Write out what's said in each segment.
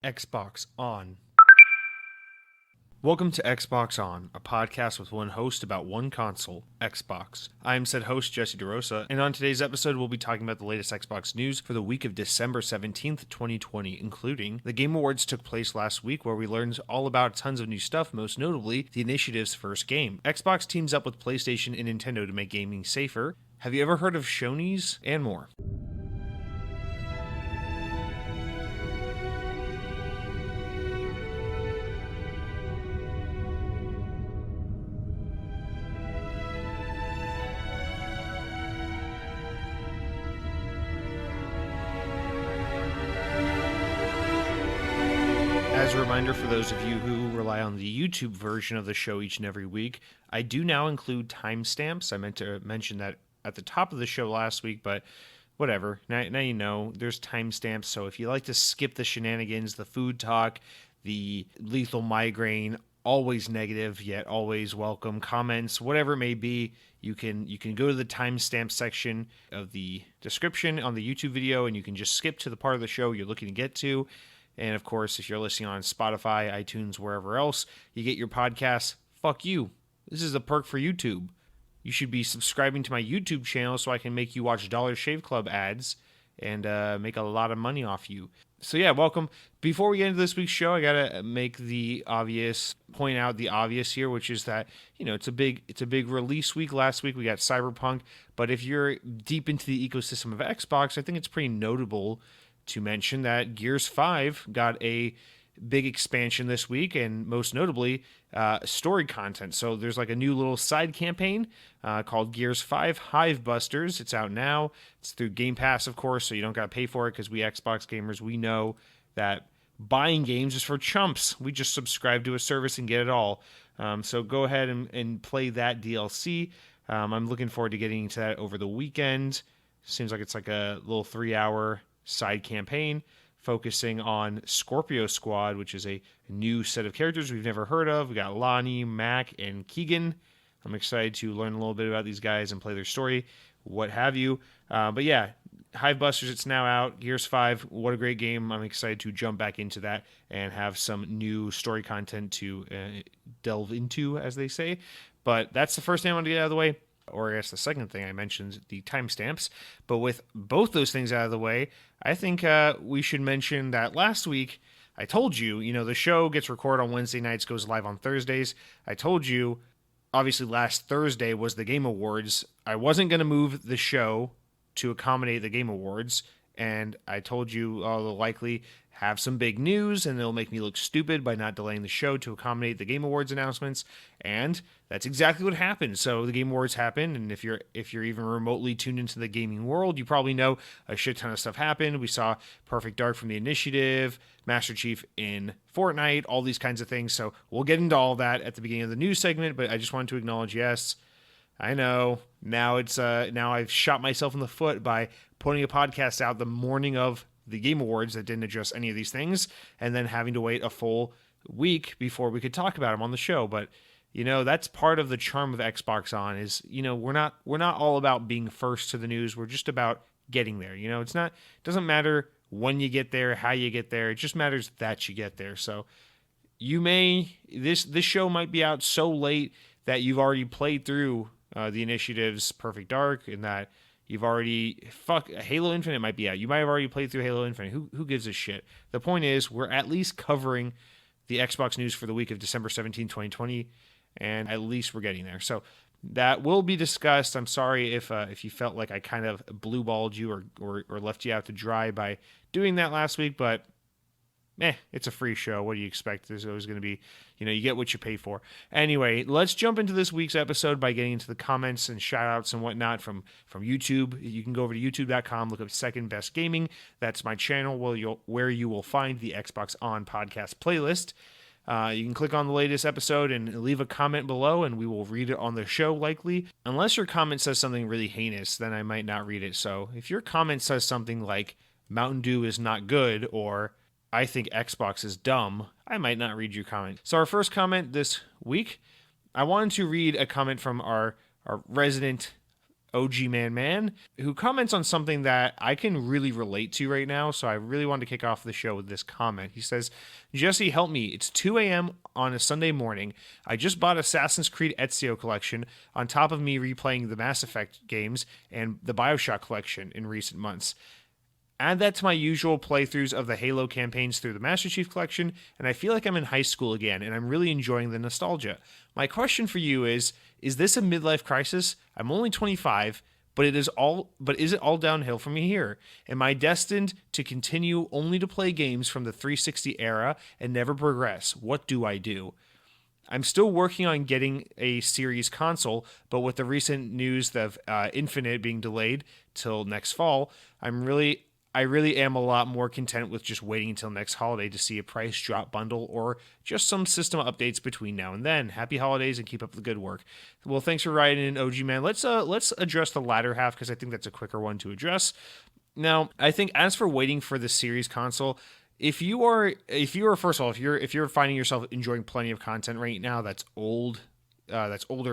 Xbox On. Welcome to Xbox On, a podcast with one host about one console, Xbox. I am said host Jesse DeRosa, and on today's episode we'll be talking about the latest Xbox news for the week of December 17th, 2020, including the Game Awards took place last week where we learned all about tons of new stuff, most notably the initiative's first game. Xbox teams up with PlayStation and Nintendo to make gaming safer. Have you ever heard of Shoney's? And more. As a reminder for those of you who rely on the YouTube version of the show each and every week, I do now include timestamps. I meant to mention that at the top of the show last week, but whatever. Now you know there's timestamps, so if you like to skip the shenanigans, the food talk, the lethal migraine, always negative yet always welcome comments, whatever it may be, you can go to the timestamp section of the description on the YouTube video and you can just skip to the part of the show you're looking to get to. And of course, if you're listening on Spotify, iTunes, wherever else you get your podcasts, fuck you. This is a perk for YouTube. You should be subscribing to my YouTube channel so I can make you watch Dollar Shave Club ads and make a lot of money off you. So yeah, welcome. Before we get into this week's show, I gotta point out the obvious here, which is that, you know, it's a big release week. Last week we got Cyberpunk, but if you're deep into the ecosystem of Xbox, I think it's pretty notable to mention that Gears 5 got a big expansion this week, and most notably, story content. So there's like a new little side campaign called Gears 5 Hivebusters. It's out now. It's through Game Pass, of course, so you don't got to pay for it because we Xbox gamers, we know that buying games is for chumps. We just subscribe to a service and get it all. So go ahead and play that DLC. I'm looking forward to getting into that over the weekend. Seems like it's like a little 3-hour side campaign focusing on Scorpio Squad, which is a new set of characters we've never heard of. We got Lonnie, Mac, and Keegan. I'm excited to learn a little bit about these guys and play their story, what have you. But yeah, Hivebusters, it's now out. Gears 5, what a great game. I'm excited to jump back into that and have some new story content to delve into, as they say. But that's the first thing I want to get out of the way. Or I guess the second thing I mentioned, the timestamps. But with both those things out of the way, I think we should mention that last week, I told you, the show gets recorded on Wednesday nights, goes live on Thursdays. I told you, obviously last Thursday was the Game Awards. I wasn't going to move the show to accommodate the Game Awards. And I told you I'll likely have some big news and it'll make me look stupid by not delaying the show to accommodate the Game Awards announcements. And that's exactly what happened. So the Game Awards happened, and if you're even remotely tuned into the gaming world, you probably know a shit ton of stuff happened. We saw Perfect Dark from the Initiative, Master Chief in Fortnite, all these kinds of things. So we'll get into all that at the beginning of the news segment, but I just wanted to acknowledge, yes, I know. Now I've shot myself in the foot by putting a podcast out the morning of the Game Awards that didn't address any of these things, and then having to wait a full week before we could talk about them on the show. But that's part of the charm of Xbox On is, we're not all about being first to the news. We're just about getting there. It doesn't matter when you get there, how you get there. It just matters that you get there. So this show might be out so late that you've already played through the Initiative's Perfect Dark, and that you've already Halo Infinite might be out. You might have already played through Halo Infinite. Who gives a shit? The point is, we're at least covering the Xbox news for the week of December 17, 2020, and at least we're getting there. So that will be discussed. I'm sorry if you felt like I kind of blue-balled you or left you out to dry by doing that last week, but it's a free show. What do you expect? There's always going to be, you get what you pay for. Anyway, let's jump into this week's episode by getting into the comments and shout-outs and whatnot from YouTube. You can go over to youtube.com, look up Second Best Gaming. That's my channel where you will find the Xbox On podcast playlist. You can click on the latest episode and leave a comment below, and we will read it on the show likely. Unless your comment says something really heinous, then I might not read it. So if your comment says something like, Mountain Dew is not good, or I think Xbox is dumb, I might not read your comment. So our first comment this week, I wanted to read a comment from our resident OG Man, who comments on something that I can really relate to right now. So I really wanted to kick off the show with this comment. He says, Jesse, help me. It's 2 a.m. on a Sunday morning. I just bought Assassin's Creed Ezio collection on top of me replaying the Mass Effect games and the Bioshock collection in recent months. Add that to my usual playthroughs of the Halo campaigns through the Master Chief Collection, and I feel like I'm in high school again, and I'm really enjoying the nostalgia. My question for you is this a midlife crisis? I'm only 25, but is it all downhill from here? Am I destined to continue only to play games from the 360 era and never progress? What do I do? I'm still working on getting a series console, but with the recent news of Infinite being delayed till next fall, I really am a lot more content with just waiting until next holiday to see a price drop bundle or just some system updates between now and then. Happy holidays and keep up the good work. Well, thanks for writing in, OG Man. Let's address the latter half because I think that's a quicker one to address. Now, I think as for waiting for the series console, if you're finding yourself enjoying plenty of content right now that's older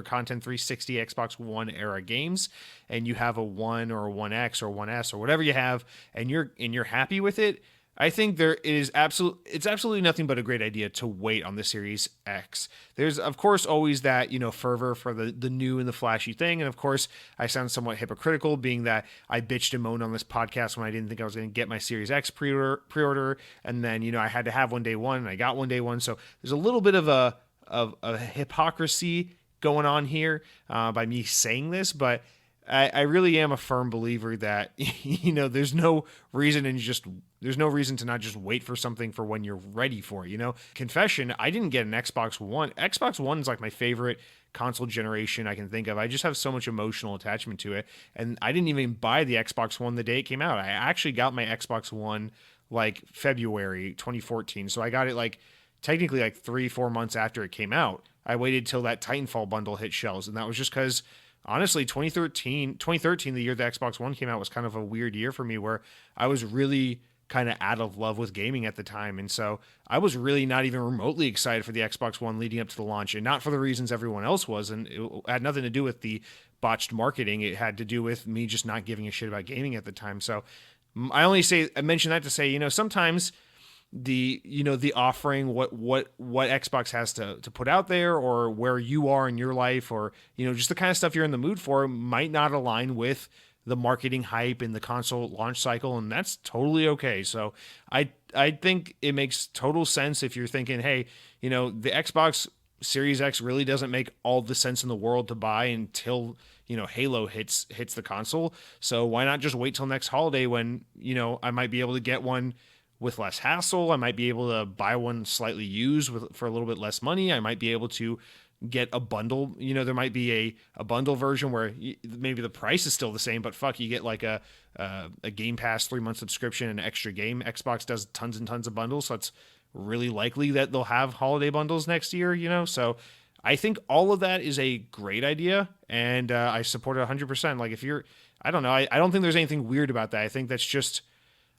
content, 360 Xbox One era games, and you have a 1 or a 1X or 1S or whatever you have, and you're happy with it, I think it's absolutely nothing but a great idea to wait on the Series X. There's of course always that, fervor for the new and the flashy thing, and of course I sound somewhat hypocritical being that I bitched and moaned on this podcast when I didn't think I was going to get my Series X pre-order, and then I had to have one day one and I got one day one, so there's a little bit of a hypocrisy going on here by me saying this, but I really am a firm believer that there's no reason to not just wait for something for when you're ready for it. Confession, I didn't get an Xbox One. Xbox One is like my favorite console generation I can think of. I just have so much emotional attachment to it, and I didn't even buy the Xbox One the day it came out. I actually got my Xbox One like February 2014, so I got it technically 3-4 months after it came out. I waited till that Titanfall bundle hit shelves, and that was just because, honestly, 2013, the year the Xbox One came out, was kind of a weird year for me where I was really kind of out of love with gaming at the time, and so I was really not even remotely excited for the Xbox One leading up to the launch, and not for the reasons everyone else was, and it had nothing to do with the botched marketing. It had to do with me just not giving a shit about gaming at the time. So I mention that to say, sometimes the offering, what Xbox has to put out there, or where you are in your life, or just the kind of stuff you're in the mood for, might not align with the marketing hype and the console launch cycle, and that's totally okay. So I think it makes total sense if you're thinking, hey, the Xbox Series X really doesn't make all the sense in the world to buy until Halo hits the console. So why not just wait till next holiday when I might be able to get one with less hassle. I might be able to buy one slightly used for a little bit less money. I might be able to get a bundle. There might be a bundle version where maybe the price is still the same, but fuck, you get like a Game Pass 3-month subscription and an extra game. Xbox does tons and tons of bundles, so it's really likely that they'll have holiday bundles next year, So I think all of that is a great idea, and I support it 100%. Like, if you're, I don't know, I don't think there's anything weird about that. I think that's just,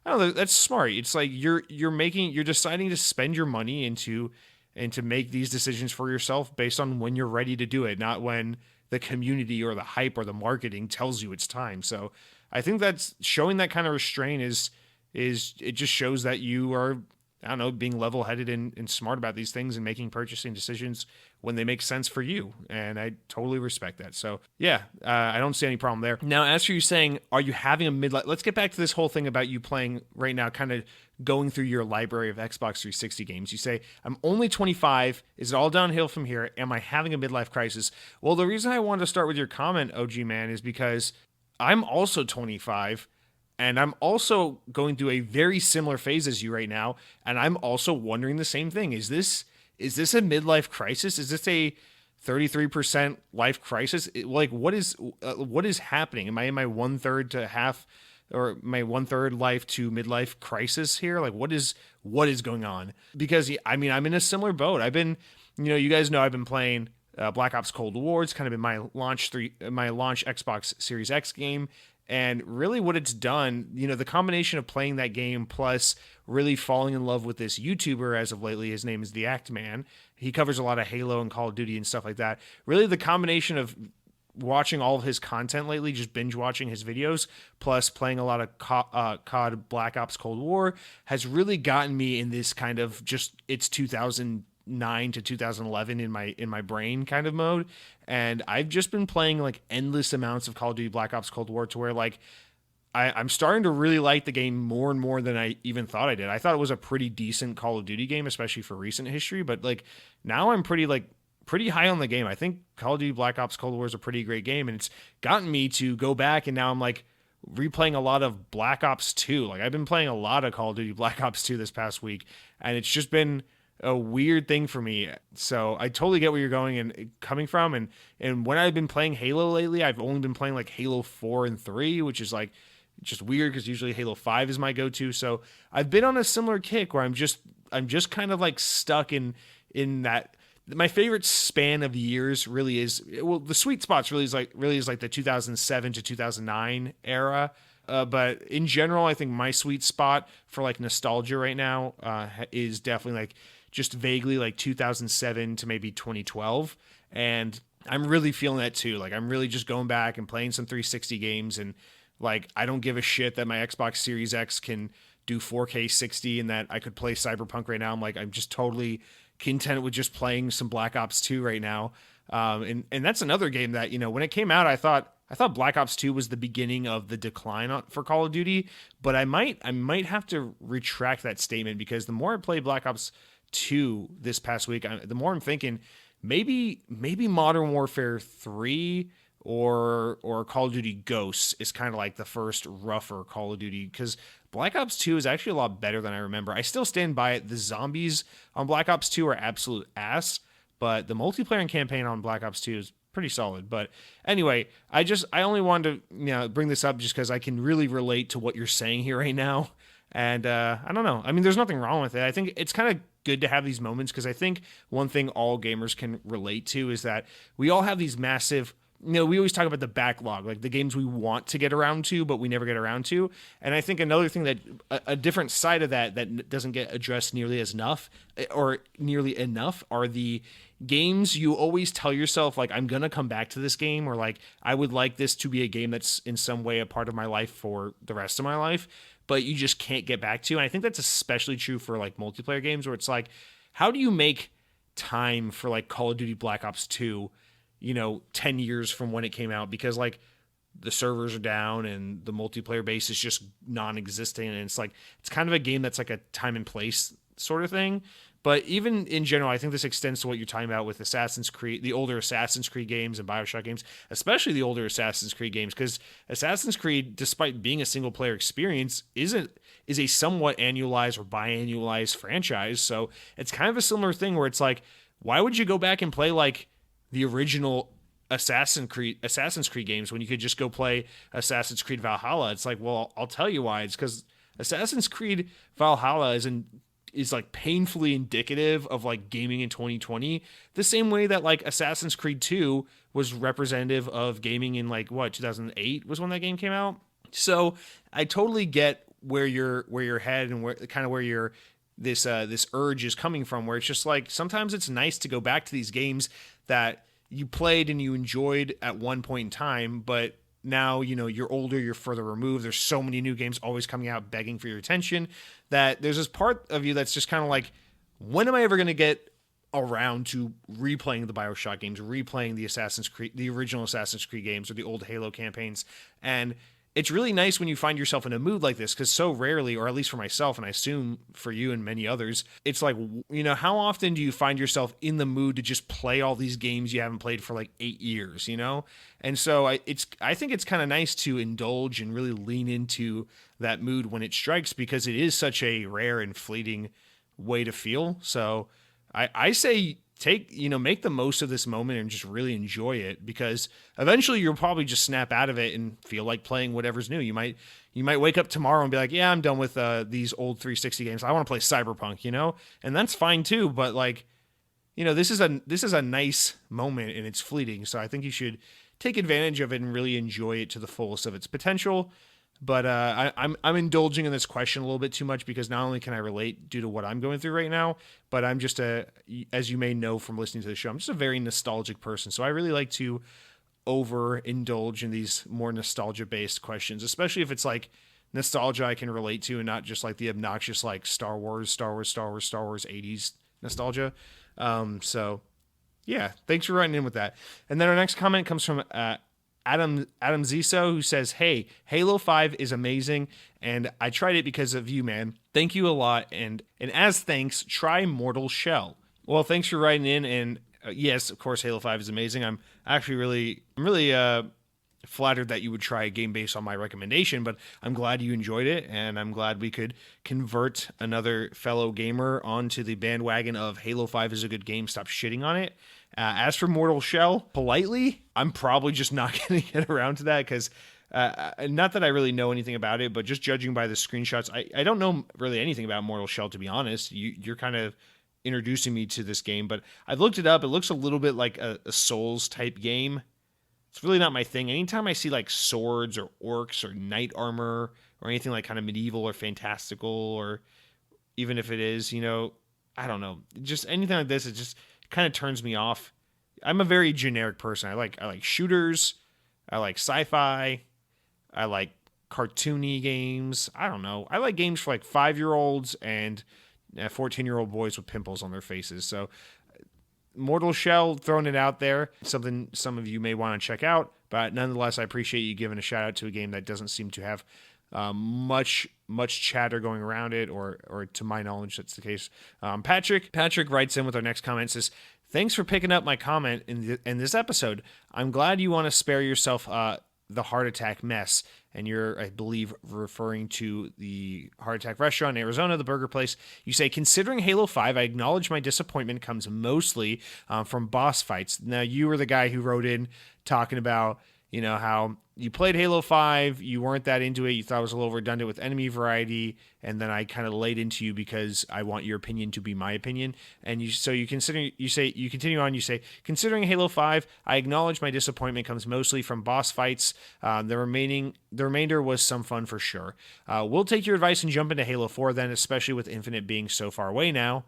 I don't know, that's smart. It's like you're deciding to spend your money and to make these decisions for yourself based on when you're ready to do it, not when the community or the hype or the marketing tells you it's time. So I think that's showing that kind of restraint is it just shows that you are, I don't know, being level-headed and smart about these things and making purchasing decisions when they make sense for you. And I totally respect that. So yeah, I don't see any problem there. Now, as for you saying, are you having a midlife? Let's get back to this whole thing about you playing right now, kind of going through your library of Xbox 360 games. You say, I'm only 25. Is it all downhill from here? Am I having a midlife crisis? Well, the reason I wanted to start with your comment, OG Man, is because I'm also 25. And I'm also going through a very similar phase as you right now, and I'm also wondering the same thing. Is this a midlife crisis? Is this a 33% life crisis? Like, what is happening? Am I in my 1/3 to half, or my 1/3 life to midlife crisis here? Like, what is going on? Because I'm in a similar boat. I've been, you guys know, I've been playing Black Ops Cold War. It's kind of been my launch Xbox Series X game. And really what it's done, the combination of playing that game plus really falling in love with this YouTuber as of lately, his name is The Act Man. He covers a lot of Halo and Call of Duty and stuff like that. Really the combination of watching all of his content lately, just binge watching his videos, plus playing a lot of COD Black Ops Cold War, has really gotten me in this kind of just it's 2009 to 2011 in my brain kind of mode. And I've just been playing like endless amounts of Call of Duty Black Ops Cold War to where like I'm starting to really like the game more and more than I even thought I did. I thought it was a pretty decent Call of Duty game, especially for recent history, but like now I'm pretty high on the game. I think Call of Duty Black Ops Cold War is a pretty great game, and it's gotten me to go back, and now I'm like replaying a lot of Black Ops 2. Like I've been playing a lot of Call of Duty Black Ops 2 this past week, and it's just been a weird thing for me. So I totally get where you're going and coming from. And when I've been playing Halo lately, I've only been playing like Halo 4 and 3, which is like just weird because usually Halo 5 is my go-to. So I've been on a similar kick where I'm just kind of like stuck in that. My favorite span of years really is, well, the sweet spots really is like the 2007 to 2009 era. But in general, I think my sweet spot for like nostalgia right now is definitely like just vaguely like 2007 to maybe 2012. And I'm really feeling that too. Like I'm really just going back and playing some 360 games, and like I don't give a shit that my Xbox Series X can do 4K 60 and that I could play Cyberpunk right now. I'm just totally content with just playing some Black Ops 2 right now. And that's another game that, you know, when it came out, I thought Black Ops 2 was the beginning of the decline for Call of Duty, but I might have to retract that statement, because the more I play Black Ops 2 this past week, the more I'm thinking maybe Modern Warfare 3 or Call of Duty Ghosts is kind of like the first rougher Call of Duty, because Black Ops 2 is actually a lot better than I remember. I still stand by it. The zombies on Black Ops 2 are absolute ass, but the multiplayer and campaign on Black Ops 2 is pretty solid. But anyway, I only wanted to, you know, bring this up just because I can really relate to what you're saying here right now. And I don't know. I mean, there's nothing wrong with it. I think it's kind of good to have these moments, because I think one thing all gamers can relate to is that we all have these massive, you know, we always talk about the backlog, like the games we want to get around to, but we never get around to. And I think another thing that a different side of that doesn't get addressed nearly as enough or nearly enough are the games you always tell yourself, like, I'm going to come back to this game, or like, I would like this to be a game that's in some way a part of my life for the rest of my life, but you just can't get back to. And I think that's especially true for like multiplayer games, where it's like, how do you make time for like Call of Duty Black Ops 2, you know, 10 years from when it came out, because like the servers are down and the multiplayer base is just non-existent, and it's like it's kind of a game that's like a time and place sort of thing. But even in general, I think this extends to what you're talking about with Assassin's Creed, the older Assassin's Creed games and BioShock games, especially the older Assassin's Creed games, because Assassin's Creed, despite being a single player experience, is a somewhat annualized or biannualized franchise. So it's kind of a similar thing where it's like, why would you go back and play like the original Assassin's Creed games when you could just go play Assassin's Creed Valhalla? It's like, well, I'll tell you why. It's because Assassin's Creed Valhalla is like painfully indicative of like gaming in 2020, the same way that like Assassin's Creed 2 was representative of gaming in like 2008 was when that game came out. So I totally get where your head and where your this urge is coming from, where it's just like sometimes it's nice to go back to these games that you played and you enjoyed at one point in time, but now, you know, you're older, you're further removed. There's so many new games always coming out begging for your attention, that there's this part of you that's just kind of like, when am I ever going to get around to replaying the BioShock games, replaying the original Assassin's Creed games, or the old Halo campaigns? And it's really nice when you find yourself in a mood like this, because so rarely, or at least for myself, and I assume for you and many others, it's like, you know, how often do you find yourself in the mood to just play all these games you haven't played for like 8 years, you know? And so I think it's kind of nice to indulge and really lean into that mood when it strikes, because it is such a rare and fleeting way to feel. So I say make the most of this moment and just really enjoy it, because eventually you'll probably just snap out of it and feel like playing whatever's new. You might wake up tomorrow and be like, yeah, I'm done with these old 360 games. I want to play Cyberpunk, you know? And that's fine too, but like, you know, this is a nice moment and it's fleeting. So I think you should take advantage of it and really enjoy it to the fullest of its potential. But I'm indulging in this question a little bit too much, because not only can I relate due to what I'm going through right now, but I'm just as you may know from listening to the show, I'm just a very nostalgic person. So I really like to overindulge in these more nostalgia based questions, especially if it's like nostalgia I can relate to and not just like the obnoxious like Star Wars 80s nostalgia. So yeah, thanks for writing in with that. And then our next comment comes from Adam Ziso, who says, "Hey, Halo 5 is amazing, and I tried it because of you, man. Thank you a lot, and as thanks, try Mortal Shell." Well, thanks for writing in, and yes, of course, Halo 5 is amazing. I'm actually really flattered that you would try a game based on my recommendation, but I'm glad you enjoyed it, and I'm glad we could convert another fellow gamer onto the bandwagon of Halo 5 is a good game. Stop shitting on it. As for Mortal Shell, politely, I'm probably just not going to get around to that because not that I really know anything about it, but just judging by the screenshots, I don't know really anything about Mortal Shell, to be honest. You're kind of introducing me to this game, but I've looked it up. It looks a little bit like a Souls type game. It's really not my thing. Anytime I see like swords or orcs or knight armor or anything like kind of medieval or fantastical, or even if it is, I don't know, just anything like this, it just kind of turns me off. I'm a very generic person. I like shooters. I like sci-fi. I like cartoony games. I don't know. I like games for like 5-year-olds and 14-year-old boys with pimples on their faces. So Mortal Shell, throwing it out there, something some of you may want to check out, but nonetheless, I appreciate you giving a shout out to a game that doesn't seem to have much chatter going around it, or to my knowledge, that's the case. Patrick writes in with our next comment, says, "Thanks for picking up my comment in this episode. I'm glad you want to spare yourself the heart attack mess." And you're, I believe, referring to the Heart Attack Restaurant in Arizona, the burger place. You say, "Considering Halo 5, I acknowledge my disappointment comes mostly from boss fights." Now, you were the guy who wrote in talking about, how you played Halo 5, you weren't that into it, you thought it was a little redundant with enemy variety, and then I kind of laid into you because I want your opinion to be my opinion. And you continue on, you say, "Considering Halo 5, I acknowledge my disappointment comes mostly from boss fights. The remainder was some fun for sure. We'll take your advice and jump into Halo 4 then, especially with Infinite being so far away now.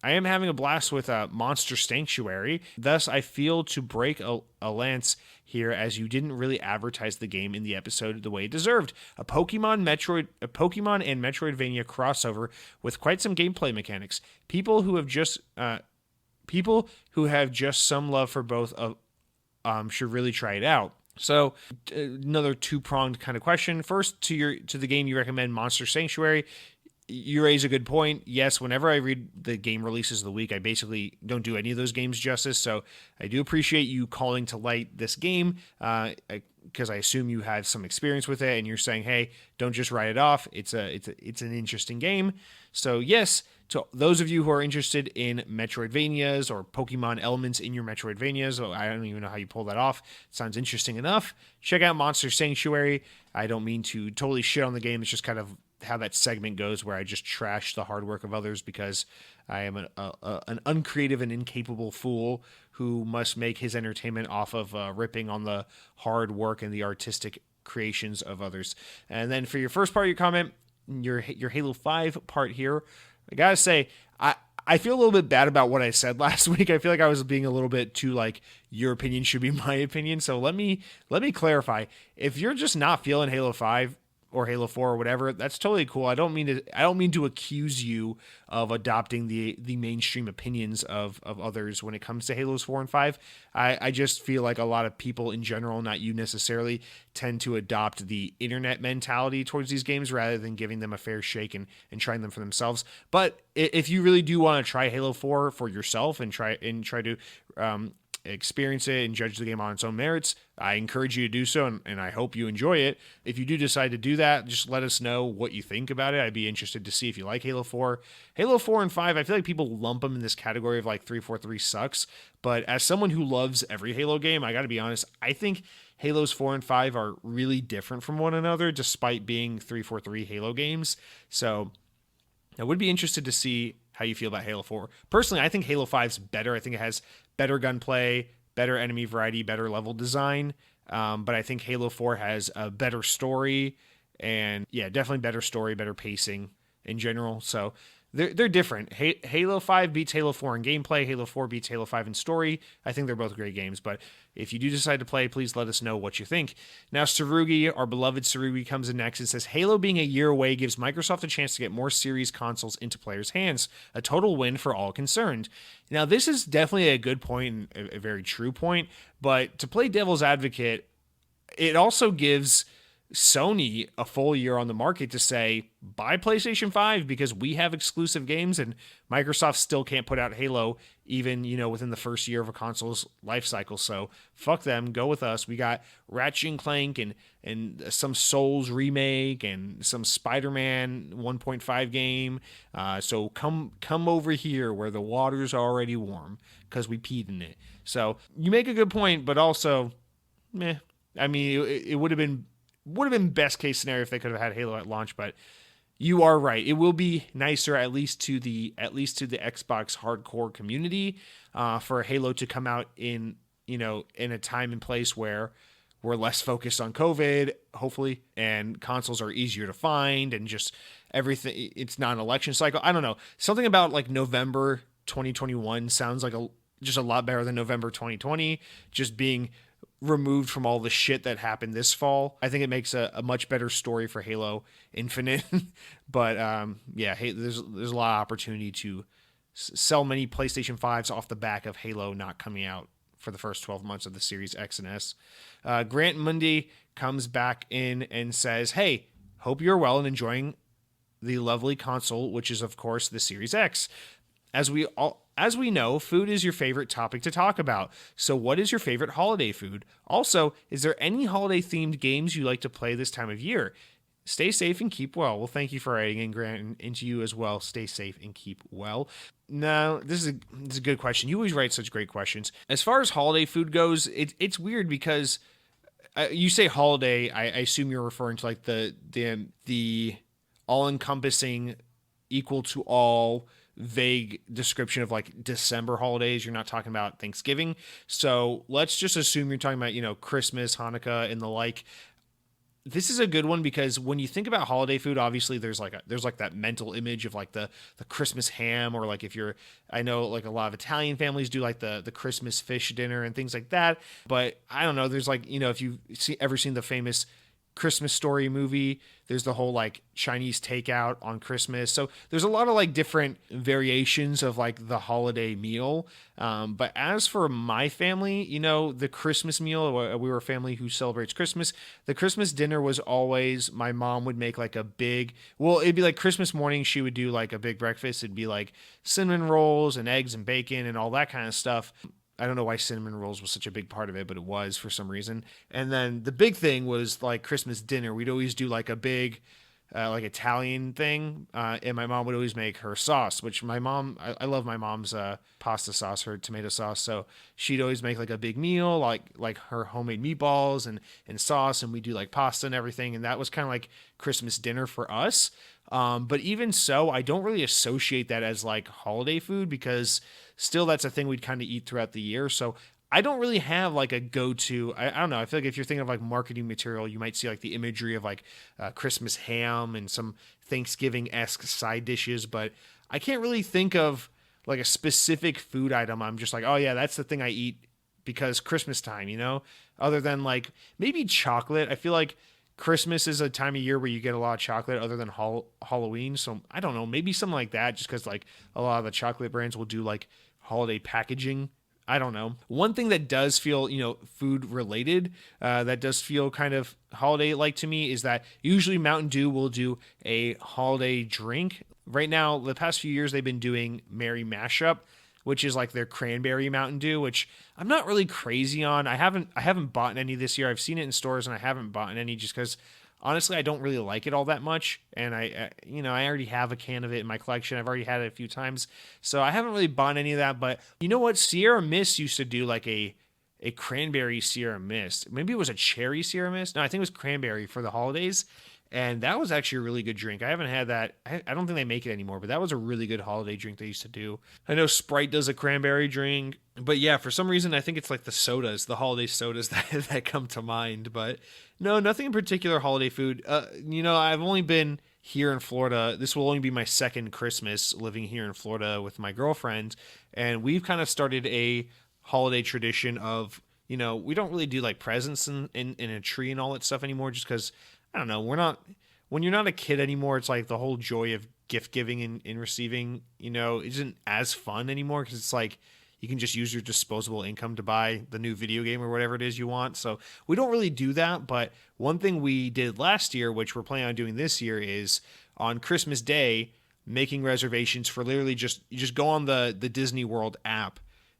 I am having a blast with Monster Sanctuary. Thus, I feel to break a lance here, as you didn't really advertise the game in the episode the way it deserved. A Pokemon and Metroidvania crossover with quite some gameplay mechanics. People who have just some love for both should really try it out." So another two-pronged kind of question. First, to the game you recommend, Monster Sanctuary. You raise a good point. Yes, whenever I read the game releases of the week, I basically don't do any of those games justice. So I do appreciate you calling to light this game because I assume you have some experience with it, and you're saying, "Hey, don't just write it off. It's an interesting game." So yes, to those of you who are interested in Metroidvanias or Pokemon elements in your Metroidvanias, I don't even know how you pull that off. It sounds interesting enough. Check out Monster Sanctuary. I don't mean to totally shit on the game. It's just kind of how that segment goes, where I just trash the hard work of others because I am an uncreative and incapable fool who must make his entertainment off of ripping on the hard work and the artistic creations of others. And then for your first part of your comment, your Halo 5 part here, I gotta say, I feel a little bit bad about what I said last week. I feel like I was being a little bit too like, your opinion should be my opinion. So let me clarify. If you're just not feeling Halo 5 or Halo 4 or whatever, that's totally cool. I don't mean to accuse you of adopting the mainstream opinions of others when it comes to Halos 4 and 5. I just feel like a lot of people in general, not you necessarily, tend to adopt the internet mentality towards these games rather than giving them a fair shake and trying them for themselves. But if you really do want to try Halo 4 for yourself and try to experience it and judge the game on its own merits, I encourage you to do so, and I hope you enjoy it. If you do decide to do that, just let us know what you think about it. I'd be interested to see if you like Halo 4. Halo 4 and 5, I feel like people lump them in this category of like 343 sucks, but as someone who loves every Halo game, I gotta be honest, I think Halos 4 and 5 are really different from one another despite being 343 Halo games. So I would be interested to see how you feel about Halo 4. Personally, I think Halo 5's better. I think it has better gunplay, better enemy variety, better level design. But I think Halo 4 has a better story, and yeah, definitely better story, better pacing in general. So they're different. Halo 5 beats Halo 4 in gameplay. Halo 4 beats Halo 5 in story. I think they're both great games, but if you do decide to play, please let us know what you think. Now, Sarugi, our beloved Sarugi, comes in next and says, Halo being a year away gives Microsoft a chance to get more series consoles into players' hands. A total win for all concerned. Now, this is definitely a good point and a very true point, but to play devil's advocate, it also gives Sony a full year on the market to say, buy PlayStation 5 because we have exclusive games and Microsoft still can't put out Halo even, within the first year of a console's life cycle. So fuck them, go with us. We got Ratchet and Clank and some Souls remake and some Spider-Man 1.5 game. So come over here where the water's already warm because we peed in it. So you make a good point, but also, meh. I mean, it would have been best case scenario if they could have had Halo at launch, but you are right. It will be nicer, at least to the Xbox hardcore community, for Halo to come out in a time and place where we're less focused on COVID, hopefully, and consoles are easier to find, and just everything. It's not an election cycle. I don't know. Something about like November 2021 sounds like just a lot better than November 2020. Just being removed from all the shit that happened this fall. I think it makes a much better story for Halo Infinite. But there's a lot of opportunity to sell many PlayStation 5s off the back of Halo not coming out for the first 12 months of the Series X and S. Grant Mundy comes back in and says, hey, hope you're well and enjoying the lovely console, which is, of course, the Series X. As we know, food is your favorite topic to talk about. So what is your favorite holiday food? Also, is there any holiday-themed games you like to play this time of year? Stay safe and keep well. Well, thank you for writing in, Grant, and to you as well. Stay safe and keep well. No, this is a good question. You always write such great questions. As far as holiday food goes, it's weird because you say holiday, I assume you're referring to like the all-encompassing, equal to all vague description of like December holidays. You're not talking about Thanksgiving. So let's just assume you're talking about, Christmas, Hanukkah, and the like. This is a good one because when you think about holiday food, obviously there's like that mental image of like the Christmas ham, or like I know like a lot of Italian families do like the Christmas fish dinner and things like that. But I don't know, there's like, if you've ever seen the famous Christmas Story movie, there's the whole like Chinese takeout on Christmas. So there's a lot of like different variations of like the holiday meal. But as for my family, the Christmas meal, we were a family who celebrates Christmas. The Christmas dinner was always, my mom would make like it'd be like Christmas morning. She would do like a big breakfast. It'd be like cinnamon rolls and eggs and bacon and all that kind of stuff. I don't know why cinnamon rolls was such a big part of it, but it was for some reason. And then the big thing was like Christmas dinner. We'd always do like a big, like Italian thing. And my mom would always make her sauce, which I love my mom's pasta sauce, her tomato sauce. So she'd always make like a big meal, like her homemade meatballs and sauce. And we do like pasta and everything. And that was kind of like Christmas dinner for us. But even so, I don't really associate that as like holiday food because still that's a thing we'd kind of eat throughout the year. So I don't really have like a go-to. I don't know. I feel like if you're thinking of like marketing material, you might see like the imagery of like Christmas ham and some Thanksgiving-esque side dishes, but I can't really think of like a specific food item. I'm just like, oh yeah, that's the thing I eat because Christmas time, other than like maybe chocolate. I feel like Christmas is a time of year where you get a lot of chocolate other than Halloween. So I don't know, maybe something like that, just because like a lot of the chocolate brands will do like holiday packaging. I don't know. One thing that does feel, food related, that does feel kind of holiday like to me is that usually Mountain Dew will do a holiday drink. Right now, the past few years, they've been doing Merry Mashup, which is like their cranberry Mountain Dew, which I'm not really crazy on. I haven't bought any this year. I've seen it in stores and I haven't bought any just because honestly, I don't really like it all that much. And I already have a can of it in my collection. I've already had it a few times. So I haven't really bought any of that, but you know what? Sierra Mist used to do like a cranberry Sierra Mist. Maybe it was a cherry Sierra Mist. No, I think it was cranberry for the holidays. And that was actually a really good drink. I haven't had that. I don't think they make it anymore, but that was a really good holiday drink they used to do. I know Sprite does a cranberry drink, but yeah, for some reason, I think it's like the holiday sodas that come to mind. But no, nothing in particular holiday food. I've only been here in Florida. This will only be my second Christmas living here in Florida with my girlfriend, and we've kind of started a holiday tradition of, we don't really do like presents in a tree and all that stuff anymore, just because I don't know, when you're not a kid anymore, it's like the whole joy of gift giving and receiving, isn't as fun anymore, because it's like you can just use your disposable income to buy the new video game or whatever it is you want. So we don't really do that. But one thing we did last year, which we're planning on doing this year, is on Christmas Day, making reservations for literally you just go on the Disney World app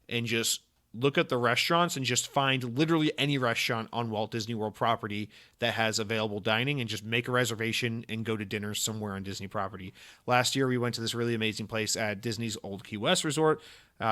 and just look at the restaurants and just find literally any restaurant on Walt Disney World property that has available dining, and just make a reservation and go to dinner somewhere on Disney property. Last year, we went to this really amazing place at Disney's Old Key West Resort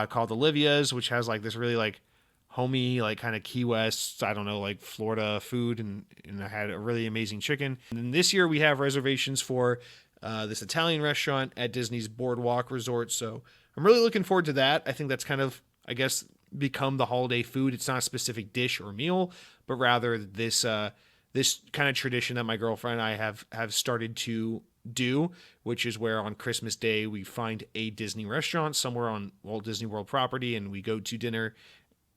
called Olivia's, which has like this really like homey, like kind of Key West, I don't know, like Florida food, and I had a really amazing chicken. And then this year we have reservations for this Italian restaurant at Disney's Boardwalk Resort. So I'm really looking forward to that. I think that's kind of, I guess, become the holiday food. It's not a specific dish or meal, but rather this kind of tradition that my girlfriend and I have started to do, which is where on Christmas Day we find a Disney restaurant somewhere on Walt Disney World property, and we go to dinner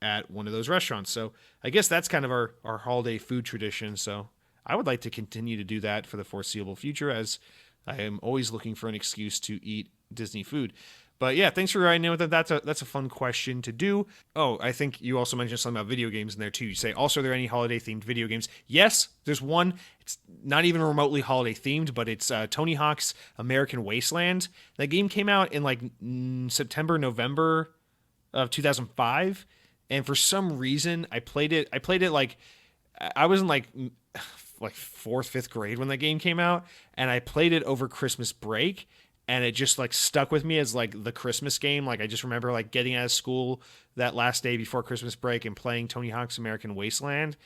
at one of those restaurants. So I guess that's kind of our holiday food tradition. So I would like to continue to do that for the foreseeable future, as I am always looking for an excuse to eat Disney food. But yeah, thanks for writing in with it. That's a fun question to do. Oh, I think you also mentioned something about video games in there too. You say, also, are there any holiday themed video games? Yes, there's one. It's not even remotely holiday themed, but it's Tony Hawk's American Wasteland. That game came out in like September, November of 2005. And for some reason, I played it like, I was in like fourth, fifth grade when that game came out. And I played it over Christmas break. And it just like stuck with me as like the Christmas game. Like I just remember like getting out of school that last day before Christmas break and playing Tony Hawk's American Wasteland.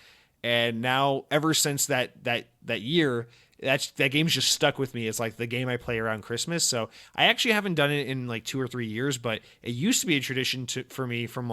And now ever since that year, that game's just stuck with me as like the game I play around Christmas. So I actually haven't done it in like 2 or 3 years, but it used to be a tradition for me from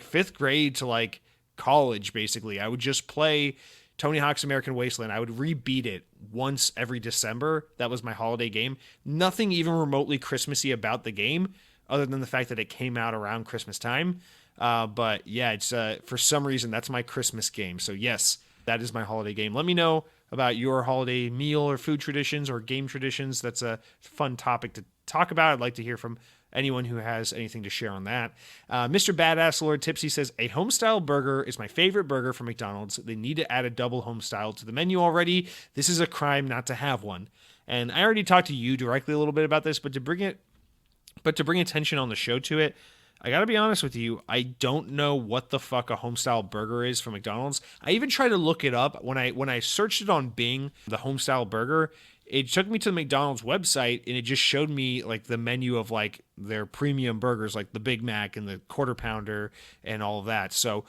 fifth grade to like college. Basically, I would just play Tony Hawk's American Wasteland. I would rebeat it once every December. That was my holiday game. Nothing even remotely Christmassy about the game, other than the fact that it came out around Christmas time. But yeah, it's for some reason that's my Christmas game. So yes, that is my holiday game. Let me know about your holiday meal or food traditions or game traditions. That's a fun topic to talk about. I'd like to hear from anyone who has anything to share on that. Mr. Badass Lord Tipsy says, a homestyle burger is my favorite burger from McDonald's. They need to add a double homestyle to the menu already. This is a crime not to have one. And I already talked to you directly a little bit about this, but to bring attention on the show to it, I gotta be honest with you, I don't know what the fuck a homestyle burger is from McDonald's. I even tried to look it up. When I searched it on Bing, the homestyle burger, it took me to the McDonald's website, and it just showed me like the menu of like their premium burgers, like the Big Mac and the Quarter Pounder and all of that. So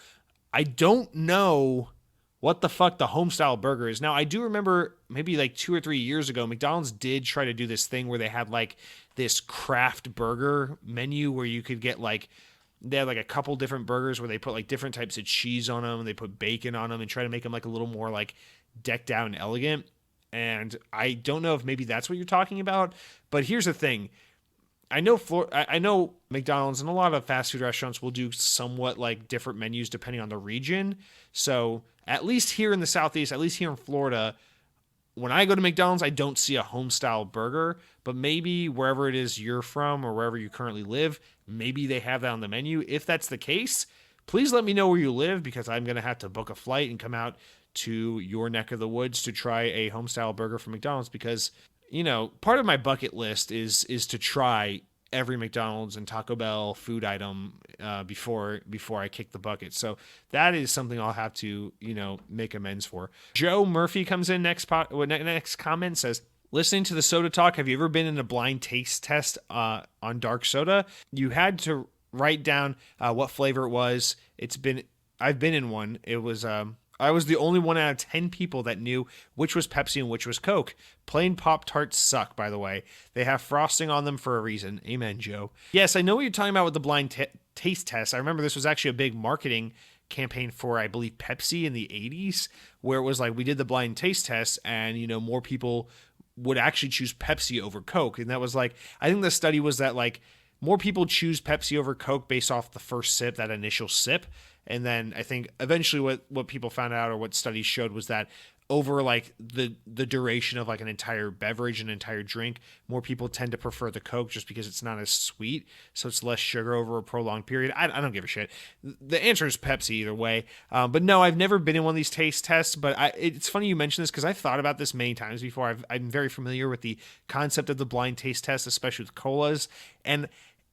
I don't know what the fuck the homestyle burger is. Now, I do remember maybe like 2 or 3 years ago, McDonald's did try to do this thing where they had like this craft burger menu where you could get like, they had like a couple different burgers where they put like different types of cheese on them, and they put bacon on them and try to make them like a little more like decked out and elegant. And I don't know if maybe that's what you're talking about, but here's the thing. I know McDonald's and a lot of fast food restaurants will do somewhat like different menus depending on the region. So at least here in the Southeast, at least here in Florida, when I go to McDonald's, I don't see a home-style burger, but maybe wherever it is you're from or wherever you currently live, maybe they have that on the menu. If that's the case, please let me know where you live, because I'm going to have to book a flight and come out to your neck of the woods to try a home-style burger from McDonald's, because, you know, part of my bucket list is to try every McDonald's and Taco Bell food item before I kick the bucket. So that is something I'll have to, you know, make amends for. Joe Murphy comes in next comment, says, listening to the soda talk, have you ever been in a blind taste test on dark soda? You had to write down what flavor it was. I've been in one. It was I was the only one out of 10 people that knew which was Pepsi and which was Coke. Plain Pop-Tarts suck, by the way. They have frosting on them for a reason. Amen, Joe. Yes, I know what you're talking about with the blind taste test. I remember this was actually a big marketing campaign for, I believe, Pepsi in the 80s, where it was like we did the blind taste test, and, you know, more people would actually choose Pepsi over Coke. And that was like, I think the study was that like more people choose Pepsi over Coke based off the first sip, that initial sip. And then I think eventually what people found out, or what studies showed, was that over like the duration of like an entire beverage, an entire drink, more people tend to prefer the Coke just because it's not as sweet, so it's less sugar over a prolonged period. I don't give a shit. The answer is Pepsi either way. But no, I've never been in one of these taste tests, but it's funny you mention this because I've thought about this many times before. I'm very familiar with the concept of the blind taste test, especially with colas, and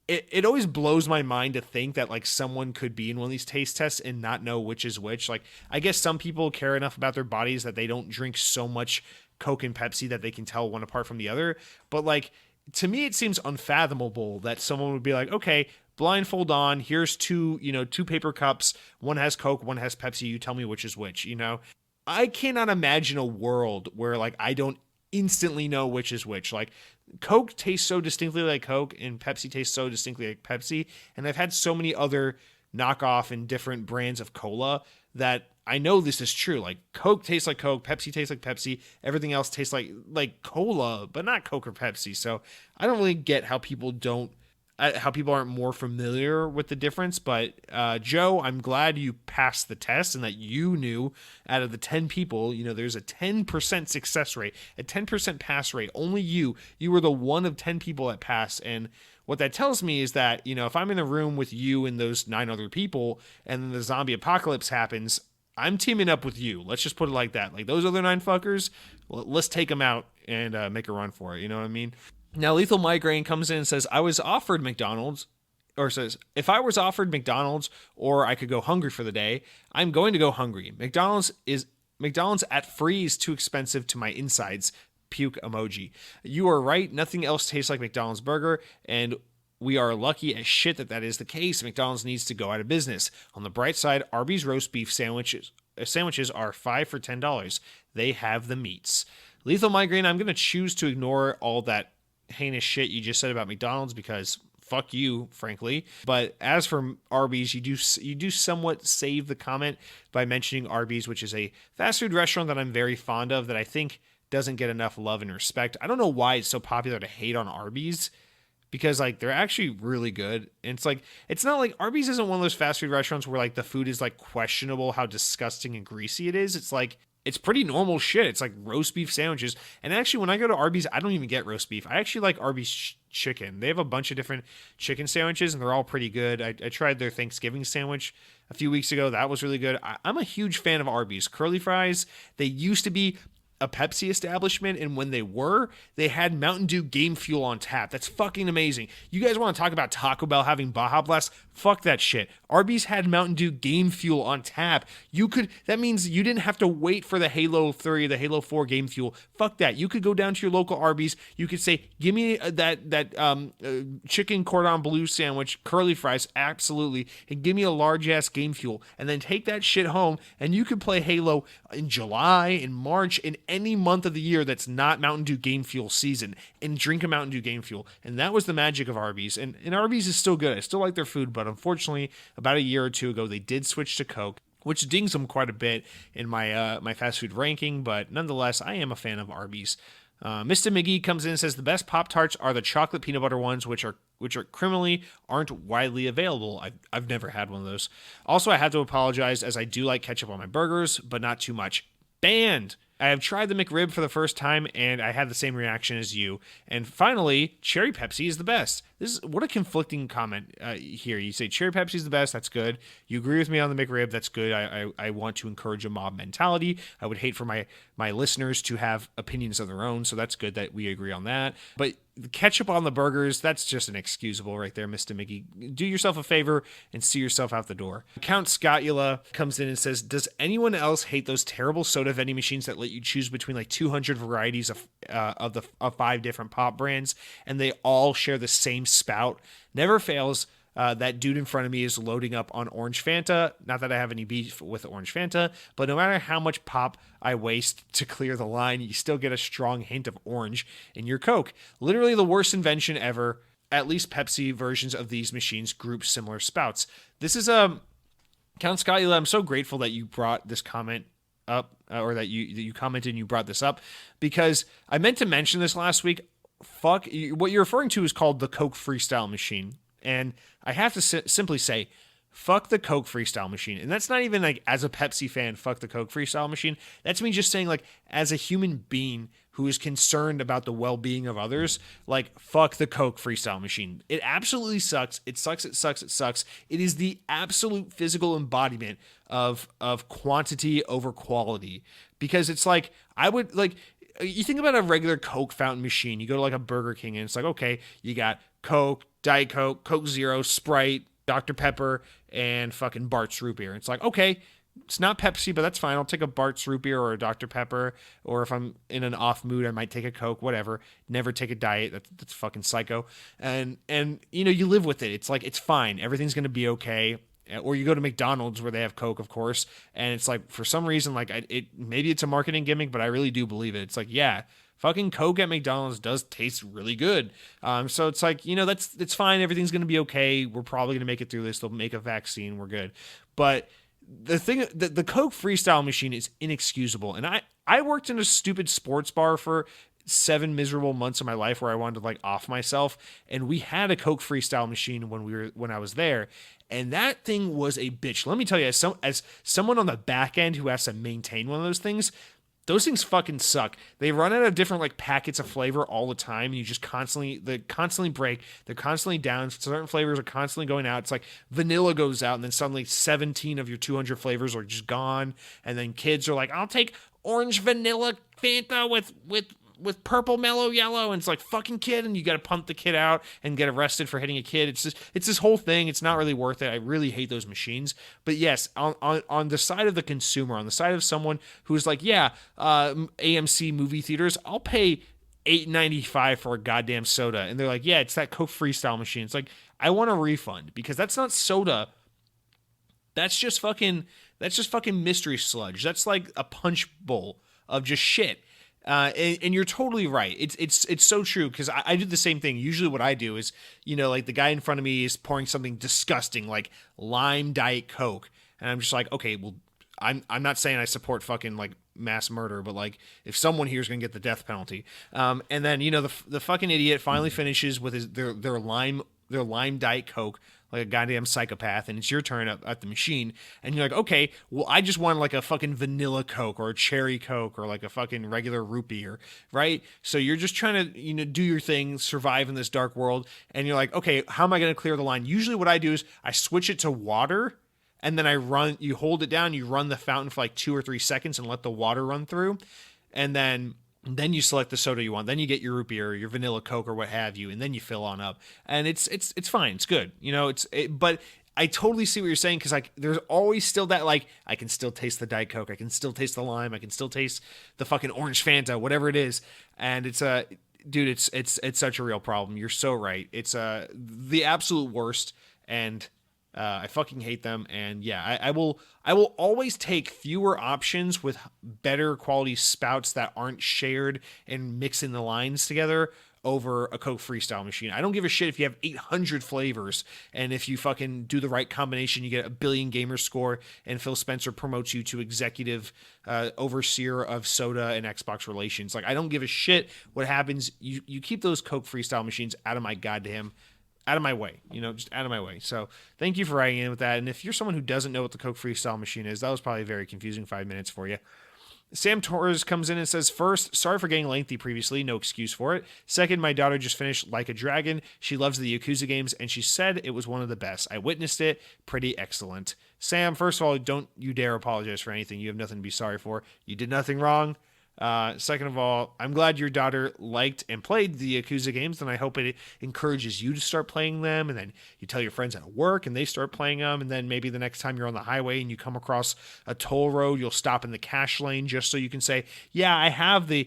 it always blows my mind to think that like someone could be in one of these taste tests and not know which is which. Like, I guess some people care enough about their bodies that they don't drink so much Coke and Pepsi that they can tell one apart from the other. But like, to me, it seems unfathomable that someone would be like, okay, blindfold on, here's two paper cups. One has Coke, one has Pepsi. You tell me which is which, I cannot imagine a world where like I don't instantly know which is which. Like, Coke tastes so distinctly like Coke and Pepsi tastes so distinctly like Pepsi. And I've had so many other knockoff and different brands of cola that I know this is true. Like, Coke tastes like Coke, Pepsi tastes like Pepsi, everything else tastes like cola, but not Coke or Pepsi. So I don't really get how people aren't more familiar with the difference. But Joe, I'm glad you passed the test and that you knew out of the 10 people, there's a 10% success rate, a 10% pass rate. Only you were the one of 10 people that passed. And what that tells me is that, if I'm in a room with you and those 9 other people and then the zombie apocalypse happens, I'm teaming up with you. Let's just put it like that. Like, those other 9 fuckers, well, let's take them out and make a run for it. You know what I mean? Now, Lethal Migraine comes in and says, if I was offered McDonald's, or I could go hungry for the day, I'm going to go hungry. McDonald's at free is too expensive to my insides. Puke emoji. You are right. Nothing else tastes like McDonald's burger, and we are lucky as shit that is the case. McDonald's needs to go out of business. On the bright side, Arby's roast beef sandwiches are 5 for $10. They have the meats. Lethal Migraine, I'm going to choose to ignore all that heinous shit you just said about McDonald's because fuck you, frankly. But as for Arby's, you do somewhat save the comment by mentioning Arby's, which is a fast food restaurant that I'm very fond of, that I think doesn't get enough love and respect. I don't know why it's so popular to hate on Arby's, because like they're actually really good. And it's not like Arby's isn't one of those fast food restaurants where like the food is like questionable how disgusting and greasy it is. It's like, it's pretty normal shit. It's like roast beef sandwiches. And actually, when I go to Arby's, I don't even get roast beef. I actually like Arby's chicken. They have a bunch of different chicken sandwiches, and they're all pretty good. I tried their Thanksgiving sandwich a few weeks ago. That was really good. I'm a huge fan of Arby's. Curly fries, they used to be a Pepsi establishment, and when they had Mountain Dew Game Fuel on tap. That's fucking amazing. You guys want to talk about Taco Bell having Baja Blast? Fuck that shit. Arby's had Mountain Dew Game Fuel on tap. That means you didn't have to wait for the Halo 3, the Halo 4 Game Fuel. Fuck that. You could go down to your local Arby's. You could say, give me that chicken cordon bleu sandwich, curly fries, absolutely, and give me a large ass Game Fuel, and then take that shit home, and you could play Halo in July, in March, in any month of the year that's not Mountain Dew Game Fuel season, and drink a Mountain Dew Game Fuel. And that was the magic of Arby's. And Arby's is still good. I still like their food, but unfortunately, about a year or two ago, they did switch to Coke, which dings them quite a bit in my fast food ranking. But nonetheless, I am a fan of Arby's. Mr. McGee comes in and says the best Pop-Tarts are the chocolate peanut butter ones, which are criminally aren't widely available. I've never had one of those. Also, I have to apologize, as I do like ketchup on my burgers, but not too much. Banned. I have tried the McRib for the first time, and I had the same reaction as you. And finally, Cherry Pepsi is the best. What a conflicting comment here. You say Cherry Pepsi is the best. That's good. You agree with me on the McRib. That's good. I want to encourage a mob mentality. I would hate for my listeners to have opinions of their own, so that's good that we agree on that. But the ketchup on the burgers, that's just inexcusable right there, Mr. Mickey. Do yourself a favor and see yourself out the door. Count Scotula comes in and says, does anyone else hate those terrible soda vending machines that let you choose between like 200 varieties of 5 different pop brands, and they all share the same spout? Never fails. That dude in front of me is loading up on Orange Fanta. Not that I have any beef with Orange Fanta, but no matter how much pop I waste to clear the line, you still get a strong hint of orange in your Coke. Literally the worst invention ever. At least Pepsi versions of these machines group similar spouts. This is Count Scotula. I'm so grateful that you brought this comment up. or that you commented and you brought this up, because I meant to mention this last week. Fuck, what you're referring to is called the Coke Freestyle machine, and I have to simply say, fuck the Coke Freestyle machine. And that's not even like as a Pepsi fan, fuck the Coke Freestyle machine. That's me just saying, like, as a human being who is concerned about the well-being of others, like, fuck the Coke Freestyle machine. It absolutely sucks. It sucks. It sucks. It sucks. It is the absolute physical embodiment of quantity over quality, because it's like, I would like, you think about a regular Coke fountain machine. You go to like a Burger King and it's like, okay, you got Coke, Diet Coke, Coke Zero, Sprite, Dr. Pepper, and fucking Bart's root beer. It's like, okay, it's not Pepsi, but that's fine. I'll take a Bart's root beer or a Dr. Pepper, or if I'm in an off mood, I might take a Coke, whatever. Never take a diet. That's fucking psycho. And you know, you live with it. It's like, it's fine. Everything's going to be okay. Or you go to McDonald's where they have Coke, of course, and it's like, for some reason, like, maybe it's a marketing gimmick, but I really do believe it. It's like, yeah, fucking Coke at McDonald's does taste really good. So it's like, you know, it's fine. Everything's going to be okay. We're probably going to make it through this. They'll make a vaccine. We're good. But the Coke Freestyle machine is inexcusable. And I worked in a stupid sports bar for 7 miserable months of my life where I wanted to like off myself, and we had a Coke Freestyle machine when I was there, and that thing was a bitch. Let me tell you, as someone on the back end who has to maintain one of those things fucking suck. They run out of different like packets of flavor all the time, and you just constantly break. They're constantly down. Certain flavors are constantly going out. It's like vanilla goes out, and then suddenly 17 of your 200 flavors are just gone. And then kids are like, I'll take orange vanilla Fanta with purple mellow yellow, and it's like, fucking kid, and you got to pump the kid out and get arrested for hitting a kid. It's this whole thing. It's not really worth it. I really hate those machines. But yes, on the side of the consumer, on the side of someone who's like, yeah, AMC movie theaters, I'll pay $8.95 for a goddamn soda, and they're like, yeah, it's that Coke Freestyle machine. It's like, I want a refund, because that's not soda. That's just fucking mystery sludge. That's like a punch bowl of just shit. And you're totally right. It's so true, because I do the same thing. Usually what I do is, you know, like the guy in front of me is pouring something disgusting like lime Diet Coke, and I'm just like, okay, well, I'm not saying I support fucking like mass murder, but like, if someone here is gonna get the death penalty, and then, you know, the fucking idiot finally finishes with their lime Diet Coke, like a goddamn psychopath, and it's your turn at the machine, and you're like, okay, well, I just want like a fucking vanilla Coke or a cherry Coke or like a fucking regular root beer, right? So you're just trying to, you know, do your thing, survive in this dark world, and you're like, okay, how am I going to clear the line? Usually what I do is I switch it to water, and then you hold it down, you run the fountain for like 2 or 3 seconds and let the water run through, and then you select the soda you want. Then you get your root beer, or your vanilla Coke, or what have you, and then you fill on up. And it's fine. It's good. You know, but I totally see what you're saying, because like, there's always still that, like, I can still taste the Diet Coke, I can still taste the lime, I can still taste the fucking orange Fanta, whatever it is. And it's dude, it's such a real problem. You're so right. It's the absolute worst, and I fucking hate them. And yeah, I will always take fewer options with better quality spouts that aren't shared and mixing the lines together over a Coke Freestyle machine. I don't give a shit if you have 800 flavors, and if you fucking do the right combination, you get a billion gamer score, and Phil Spencer promotes you to executive overseer of soda and Xbox relations. Like, I don't give a shit what happens. You keep those Coke Freestyle machines out of my way, you know, just out of my way. So thank you for writing in with that. And if you're someone who doesn't know what the Coke Freestyle machine is, that was probably a very confusing 5 minutes for you. Sam Torres comes in and says, first, sorry for getting lengthy previously, no excuse for it. Second, my daughter just finished Like a Dragon. She loves the Yakuza games, and she said it was one of the best. I witnessed it. Pretty excellent. Sam, first of all, don't you dare apologize for anything. You have nothing to be sorry for. You did nothing wrong. Second of all, I'm glad your daughter liked and played the Yakuza games, and I hope it encourages you to start playing them, and then you tell your friends at work and they start playing them, and then maybe the next time you're on the highway and you come across a toll road, you'll stop in the cash lane just so you can say, yeah, I have the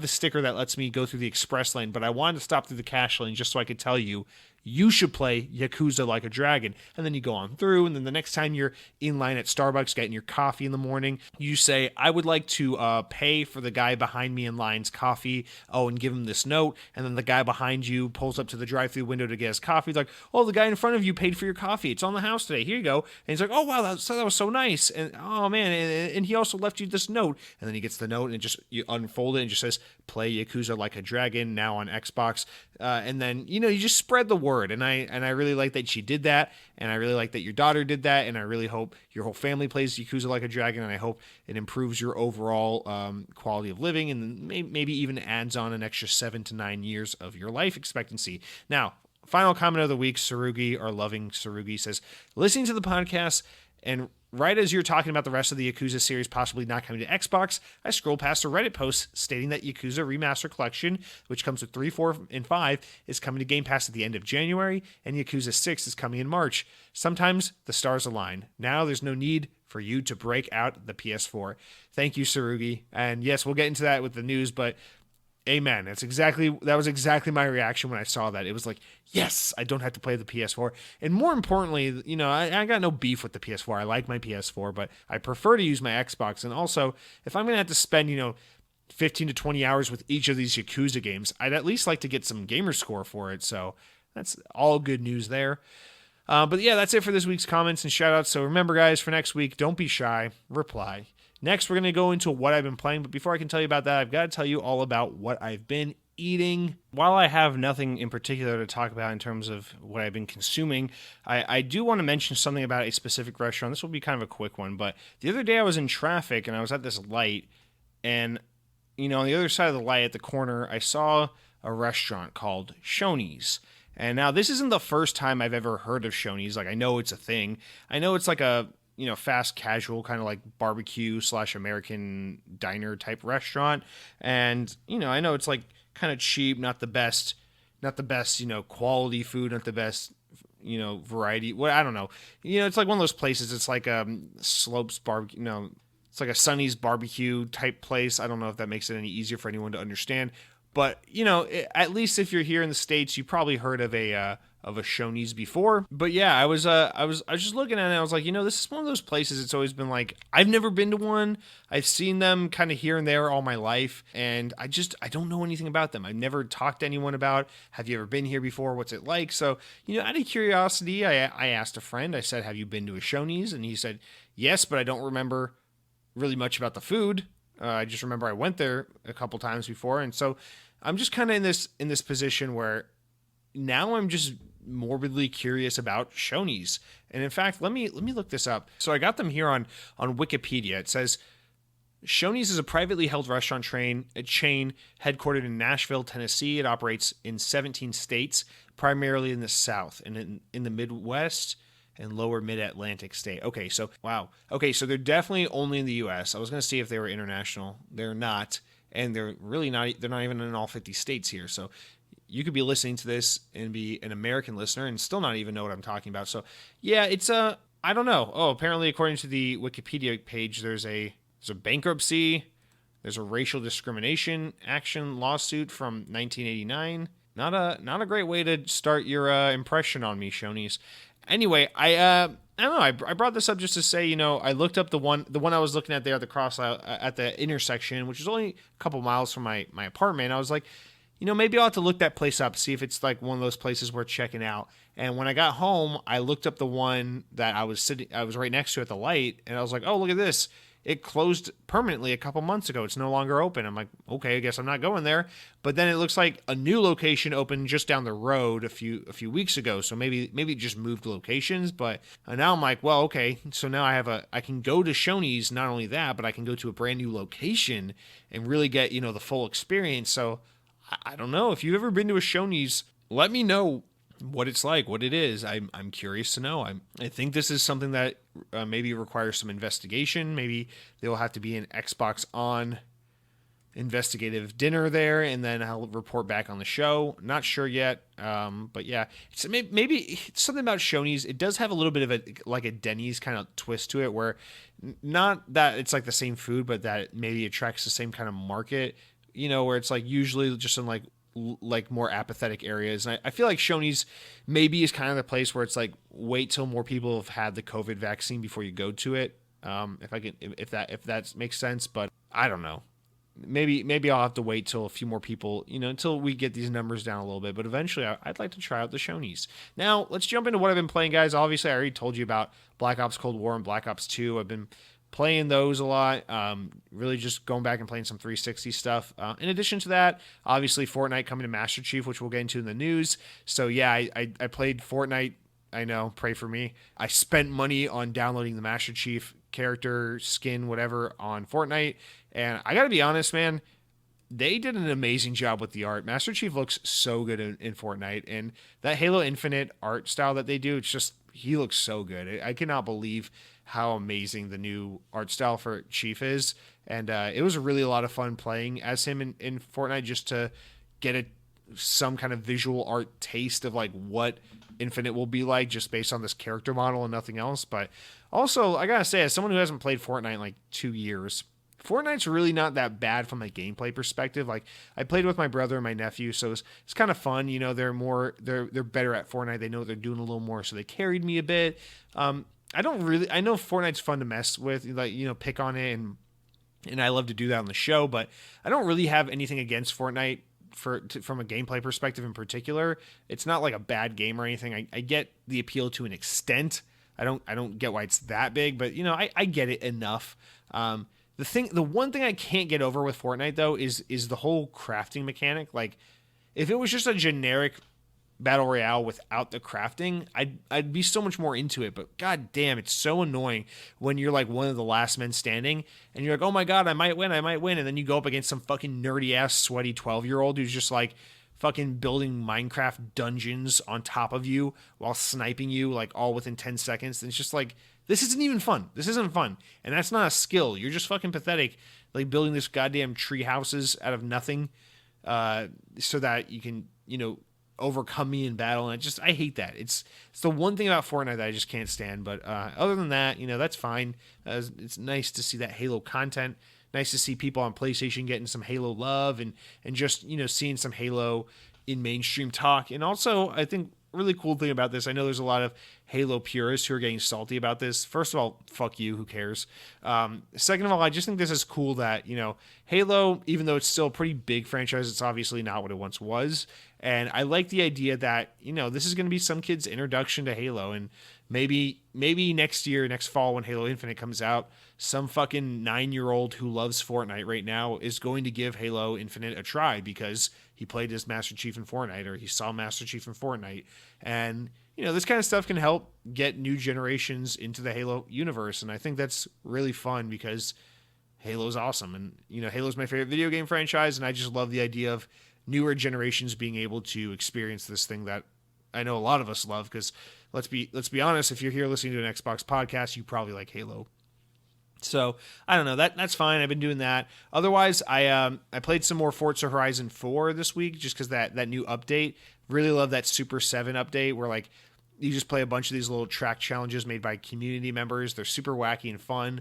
sticker that lets me go through the express lane, but I wanted to stop through the cash lane just so I could tell you, you should play Yakuza Like a Dragon. And then you go on through, and then the next time you're in line at Starbucks getting your coffee in the morning, you say, I would like to pay for the guy behind me in line's coffee. Oh, and give him this note. And then the guy behind you pulls up to the drive-thru window to get his coffee. He's like, oh, the guy in front of you paid for your coffee. It's on the house today. Here you go. And he's like, oh, wow, that was so nice. And oh, man, and he also left you this note. And then he gets the note, and you unfold it and just says, play Yakuza Like a Dragon, now on Xbox. And then, you just spread the word. And I really like that she did that. And I really like that your daughter did that. And I really hope your whole family plays Yakuza Like a Dragon. And I hope it improves your overall quality of living, and maybe even adds on an extra 7 to 9 years of your life expectancy. Now, final comment of the week, Sarugi, our loving Sarugi, says, listening to the podcast, and right as you're talking about the rest of the Yakuza series possibly not coming to Xbox, I scrolled past a Reddit post stating that Yakuza Remaster Collection, which comes with 3, 4, and 5, is coming to Game Pass at the end of January, and Yakuza 6 is coming in March. Sometimes the stars align. Now there's no need for you to break out the PS4. Thank you, Sarugi. And yes, we'll get into that with the news, but amen. That was exactly my reaction when I saw that. It was like, yes, I don't have to play the PS4. And more importantly, I got no beef with the PS4. I like my PS4, but I prefer to use my Xbox. And also, if I'm going to have to spend, 15 to 20 hours with each of these Yakuza games, I'd at least like to get some gamer score for it. So that's all good news there. But yeah, that's it for this week's comments and shout outs. So remember, guys, for next week, don't be shy, reply. Next, we're going to go into what I've been playing, but before I can tell you about that, I've got to tell you all about what I've been eating. While I have nothing in particular to talk about in terms of what I've been consuming, I do want to mention something about a specific restaurant. This will be kind of a quick one, but the other day I was in traffic and I was at this light, and, on the other side of the light at the corner, I saw a restaurant called Shoney's. And now this isn't the first time I've ever heard of Shoney's. Like, I know it's a thing. I know it's like a fast casual kind of like barbecue / American diner type restaurant. And, I know it's like kind of cheap, not the best, quality food, not the best, variety. What, I don't know. It's like one of those places. It's like Slopes barbecue, it's like a Sonny's barbecue type place. I don't know if that makes it any easier for anyone to understand, but at least if you're here in the States, you probably heard of a Shoney's before. But yeah, I was just looking at it and I was like, this is one of those places. It's always been like, I've never been to one. I've seen them kind of here and there all my life, and I don't know anything about them. I've never talked to anyone about, have you ever been here before? What's it like? So, out of curiosity, I asked a friend. I said, have you been to a Shoney's? And he said, yes, but I don't remember really much about the food. I just remember I went there a couple times before. And so I'm just kind of in this position where now I'm just morbidly curious about Shoney's. And in fact, let me look this up. So I got them here on Wikipedia. It says Shoney's is a privately held restaurant chain headquartered in Nashville, Tennessee. It operates in 17 states, primarily in the South and in the Midwest and lower mid-Atlantic state. Okay, so wow. Okay, so they're definitely only in the U.S. I was going to see if they were international. They're not, and they're really not. They're not even in all 50 states here. So you could be listening to this and be an American listener and still not even know what I'm talking about. So yeah, it's I don't know. Oh, apparently according to the Wikipedia page, there's a bankruptcy. There's a racial discrimination action lawsuit from 1989. Not a great way to start your impression on me, Shoney's. Anyway, I don't know. I brought this up just to say, I looked up the one I was looking at there at the at the intersection, which is only a couple miles from my apartment. I was like, maybe I'll have to look that place up, see if it's like one of those places worth checking out. And when I got home, I looked up the one that I was right next to at the light, and I was like, oh, look at this. It closed permanently a couple months ago. It's no longer open. I'm like, okay, I guess I'm not going there. But then it looks like a new location opened just down the road a few weeks ago. So maybe it just moved locations. But now I'm like, well, okay. So now I can go to Shoney's. Not only that, but I can go to a brand new location and really get the full experience. So I don't know if you've ever been to a Shoney's. Let me know what it's like, what it is. I'm curious to know. I think this is something that maybe requires some investigation. Maybe there will have to be an Xbox On investigative dinner there, and then I'll report back on the show. Not sure yet, but yeah, maybe it's something about Shoney's. It does have a little bit of like a Denny's kind of twist to it, where not that it's like the same food, but that it maybe attracts the same kind of market. Where it's like usually just in like like more apathetic areas. And I feel like Shoney's maybe is kind of the place where it's like wait till more people have had the COVID vaccine before you go to it. If that makes sense, but I don't know. Maybe I'll have to wait till a few more people, until we get these numbers down a little bit. But eventually, I'd like to try out the Shonies. Now, let's jump into what I've been playing, guys. Obviously, I already told you about Black Ops Cold War and Black Ops 2. I've been playing those a lot. Really just going back and playing some 360 stuff. In addition to that, obviously Fortnite coming to Master Chief, which we'll get into in the news. So yeah, I played Fortnite. I know, pray for me. I spent money on downloading the Master Chief character, skin, whatever on Fortnite. And I gotta be honest, man, they did an amazing job with the art. Master Chief looks so good in Fortnite. And that Halo Infinite art style that they do, it's just, he looks so good. I cannot believe how amazing the new art style for Chief is. And it was really a lot of fun playing as him in Fortnite, just to get some kind of visual art taste of like what Infinite will be like, just based on this character model and nothing else. But also, I gotta say, as someone who hasn't played Fortnite in like 2 years, Fortnite's really not that bad from a gameplay perspective. Like, I played with my brother and my nephew, so it's kind of fun. They're better at Fortnite. They know what they're doing a little more, so they carried me a bit. I know Fortnite's fun to mess with, like, pick on it, and I love to do that on the show, but I don't really have anything against Fortnite from a gameplay perspective in particular. It's not like a bad game or anything. I get the appeal to an extent. I don't get why it's that big, but I get it enough. The one thing I can't get over with Fortnite though is the whole crafting mechanic. Like, if it was just a generic battle royale without the crafting, I'd be so much more into it. But god damn, it's so annoying when you're like one of the last men standing and you're like, oh my god, I might win, and then you go up against some fucking nerdy ass sweaty 12-year-old who's just like fucking building Minecraft dungeons on top of you while sniping you like all within 10 seconds. And it's just like, this isn't even fun. This isn't fun. And that's not a skill. You're just fucking pathetic, like building this goddamn tree houses out of nothing, so that you can, overcome me in battle. And I hate that. It's the one thing about Fortnite that I just can't stand. But other than that, that's fine. It's nice to see that Halo content. Nice to see people on PlayStation getting some Halo love and just, seeing some Halo in mainstream talk. And also, I think really cool thing about this, I know there's a lot of Halo purists who are getting salty about this. First of all, fuck you, who cares? Second of all, I just think this is cool that, Halo, even though it's still a pretty big franchise, it's obviously not what it once was. And I like the idea that, this is going to be some kid's introduction to Halo. And maybe next fall when Halo Infinite comes out, some fucking 9-year-old who loves Fortnite right now is going to give Halo Infinite a try because he played as Master Chief in Fortnite, or he saw Master Chief in Fortnite. And, this kind of stuff can help get new generations into the Halo universe. And I think that's really fun because Halo's awesome. And, Halo's my favorite video game franchise. And I just love the idea of newer generations being able to experience this thing that I know a lot of us love. Because let's be honest, if you're here listening to an Xbox podcast, you probably like Halo. So I don't know, that's fine. I've been doing that. Otherwise, I played some more Forza Horizon 4 this week just because that new update. Really love that Super 7 update where like you just play a bunch of these little track challenges made by community members. They're super wacky and fun.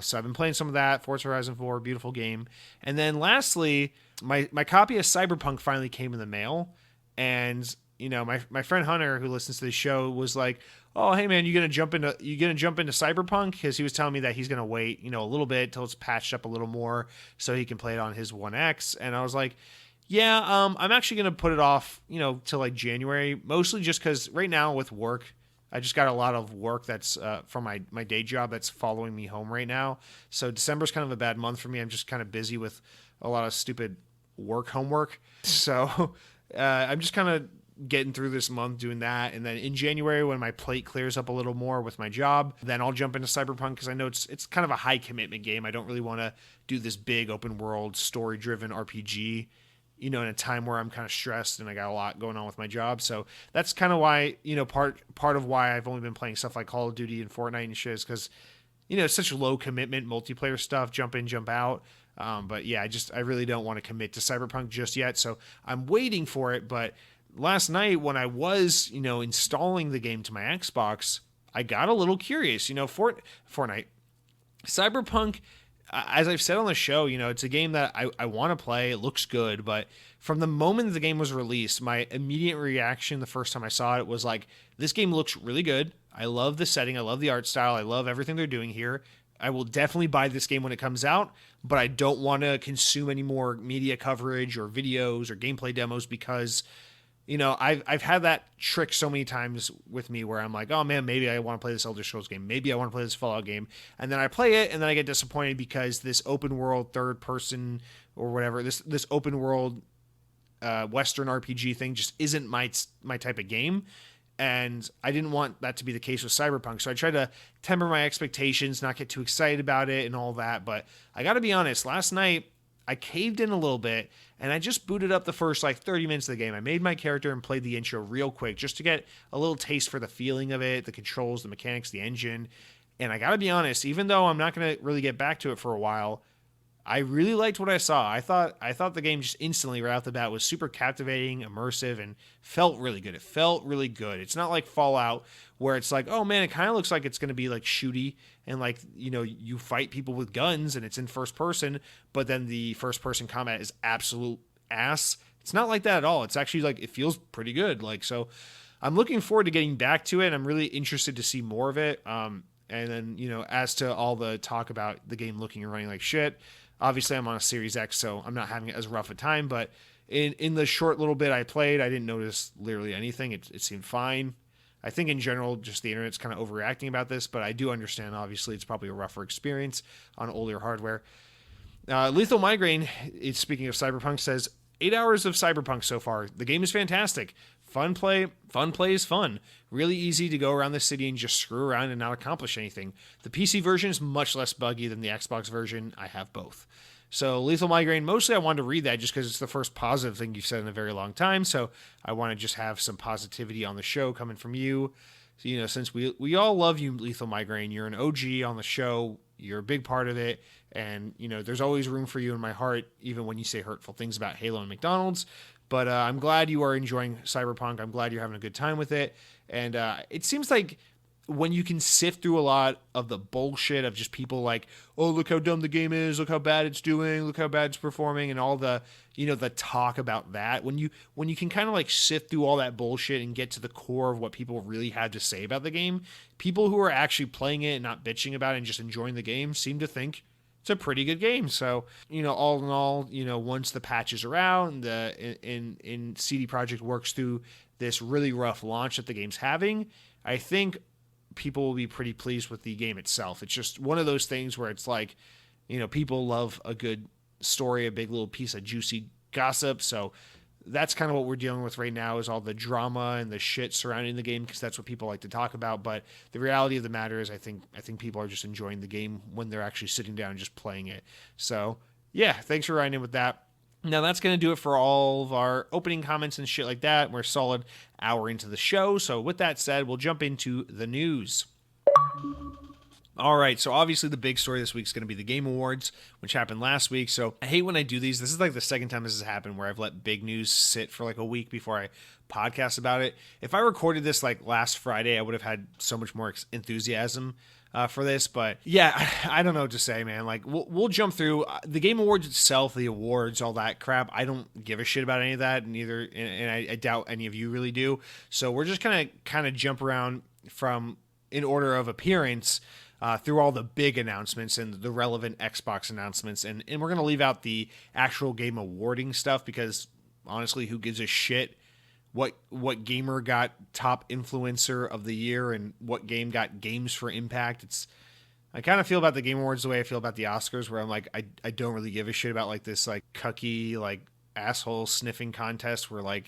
So I've been playing some of that. Forza Horizon 4, beautiful game. And then lastly, my copy of Cyberpunk finally came in the mail, and my friend Hunter, who listens to the show, was like, oh, hey man, you gonna jump into Cyberpunk? Because he was telling me that he's gonna wait, a little bit till it's patched up a little more so he can play it on his One X. And I was like, yeah, I'm actually gonna put it off, till like January, mostly just because right now with work, I just got a lot of work that's from my day job that's following me home right now. So December's kind of a bad month for me. I'm just kind of busy with a lot of stupid homework. So I'm just kind of getting through this month doing that, and then in January when my plate clears up a little more with my job, then I'll jump into Cyberpunk because I know it's kind of a high commitment game. I don't really want to do this big open world story driven RPG in a time where I'm kind of stressed and I got a lot going on with my job. So that's kind of why, part of why I've only been playing stuff like Call of Duty and Fortnite and shit is because it's such low commitment multiplayer stuff, jump in, jump out. But yeah, I really don't want to commit to Cyberpunk just yet, so I'm waiting for it. But last night when I was, installing the game to my Xbox, I got a little curious. Fortnite, Cyberpunk, as I've said on the show, it's a game that I want to play. It looks good, but from the moment the game was released, my immediate reaction the first time I saw it was like, this game looks really good. I love the setting. I love the art style. I love everything they're doing here. I will definitely buy this game when it comes out, but I don't want to consume any more media coverage or videos or gameplay demos because, I've had that trick so many times with me where I'm like, oh man, maybe I want to play this Elder Scrolls game. Maybe I want to play this Fallout game. And then I play it and then I get disappointed because this open world third person or whatever, this open world Western RPG thing just isn't my type of game. And I didn't want that to be the case with Cyberpunk. So I tried to temper my expectations, not get too excited about it and all that. But I got to be honest, last night I caved in a little bit and I just booted up the first 30 minutes of the game. I made my character and played the intro real quick just to get a little taste for the feeling of it, the controls, the mechanics, the engine. And I got to be honest, even though I'm not going to really get back to it for a while, I really liked what I saw. I thought the game just instantly right off the bat was super captivating, immersive, and felt really good. It felt really good. It's not like Fallout where it's like, oh man, it kind of looks like it's going to be like shooty and you fight people with guns and it's in first person, but then the first person combat is absolute ass. It's not like that at all. It's actually it feels pretty good. So I'm looking forward to getting back to it. I'm really interested to see more of it. And then, as to all the talk about the game looking and running like shit, obviously, I'm on a Series X, so I'm not having it as rough a time, but in the short little bit I played, I didn't notice literally anything. It seemed fine. I think in general, just the internet's kind of overreacting about this, but I do understand, obviously, it's probably a rougher experience on older hardware. Lethal Migraine, speaking of Cyberpunk, says, 8 hours of Cyberpunk so far. The game is fantastic. Fun play is fun. Really easy to go around the city and just screw around and not accomplish anything. The PC version is much less buggy than the Xbox version. I have both. So Lethal Migraine, mostly I wanted to read that just because it's the first positive thing you've said in a very long time. So I want to just have some positivity on the show coming from you. So, since we all love you, Lethal Migraine, you're an OG on the show. You're a big part of it. And, there's always room for you in my heart, even when you say hurtful things about Halo and McDonald's. But I'm glad you are enjoying Cyberpunk. I'm glad you're having a good time with it. And it seems like when you can sift through a lot of the bullshit of just people like, oh, look how dumb the game is, look how bad it's doing, look how bad it's performing, and all the, the talk about that, when you can kind of sift through all that bullshit and get to the core of what people really had to say about the game, people who are actually playing it and not bitching about it and just enjoying the game seem to think it's a pretty good game. So, all in all, once the patches are out and in CD Projekt works through this really rough launch that the game's having, I think people will be pretty pleased with the game itself. It's just one of those things where it's like, people love a good story, a big little piece of juicy gossip. So that's kind of what we're dealing with right now, is all the drama and the shit surrounding the game, because that's what people like to talk about. But the reality of the matter is I think people are just enjoying the game when they're actually sitting down and just playing it. So yeah, thanks for writing in with that. Now that's going to do it for all of our opening comments and shit like that. We're a solid hour into the show. So with that said, we'll jump into the news. All right, so obviously the big story this week is going to be the Game Awards, which happened last week. So I hate when I do these. This is the second time this has happened where I've let big news sit for a week before I podcast about it. If I recorded this last Friday, I would have had so much more enthusiasm for this. But yeah, I don't know what to say, man. We'll jump through the Game Awards itself, the awards, all that crap. I don't give a shit about any of that, and I doubt any of you really do. So we're just gonna kind of jump around from in order of appearance through all the big announcements and the relevant Xbox announcements, and we're gonna leave out the actual game awarding stuff because honestly, who gives a shit what gamer got top influencer of the year and what game got games for impact. I kind of feel about the Game Awards the way I feel about the Oscars, where I'm like, I don't really give a shit about this cucky asshole sniffing contest where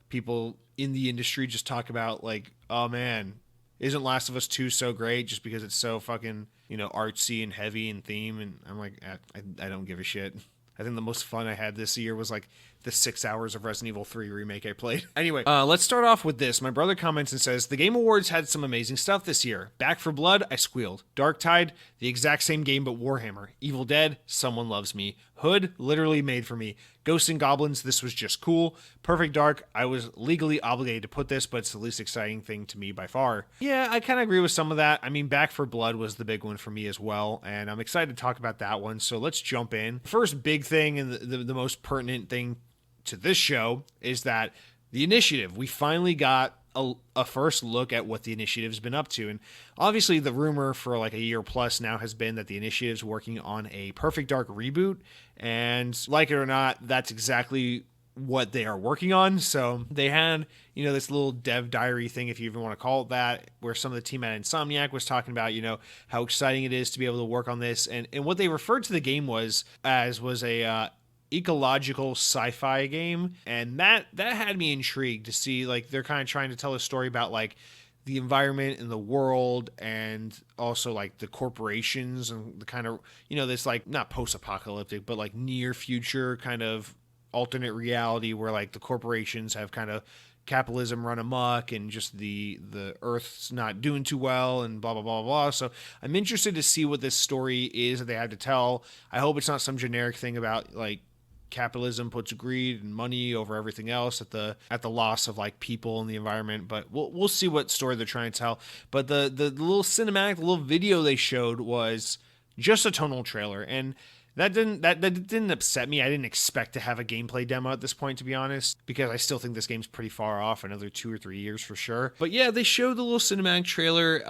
people in the industry just talk about oh man, isn't Last of Us 2 so great just because it's so fucking artsy and heavy in theme, and I'm like, I don't give a shit. I think the most fun I had this year was the 6 hours of Resident Evil 3 remake I played. Anyway, let's start off with this. My brother comments and says, the Game Awards had some amazing stuff this year. Back for Blood, I squealed. Dark Tide, the exact same game but Warhammer. Evil Dead, Someone Loves Me. Hood, literally made for me. Ghosts and Goblins, this was just cool. Perfect Dark, I was legally obligated to put this, but it's the least exciting thing to me by far. Yeah, I kind of agree with some of that. I mean, Back for Blood was the big one for me as well, and I'm excited to talk about that one, so let's jump in. First big thing and the most pertinent thing to this show is that the initiative, we finally got a first look at what the initiative's been up to. And obviously the rumor for like a year plus now has been that the initiative's working on a Perfect Dark reboot. And like it or not, that's exactly what they are working on. So they had, this little dev diary thing, if you even want to call it that, where some of the team at Insomniac was talking about, how exciting it is to be able to work on this. And what they referred to the game was a ecological sci-fi game, and that had me intrigued to see, like, they're kind of trying to tell a story about like the environment and the world, and also like the corporations and the kind of this like not post-apocalyptic but like near future kind of alternate reality where like the corporations have kind of capitalism run amok and just the earth's not doing too well and blah blah blah blah. So I'm interested to see what this story is that they have to tell. I hope it's not some generic thing about like capitalism puts greed and money over everything else at the loss of like people and the environment, but we'll see what story they're trying to tell. But the little cinematic, the little video they showed was just a tonal trailer, and that didn't upset me. I didn't expect to have a gameplay demo at this point, to be honest, because I still think this game's pretty far off, another 2 or 3 years for sure. But yeah, they showed the little cinematic trailer.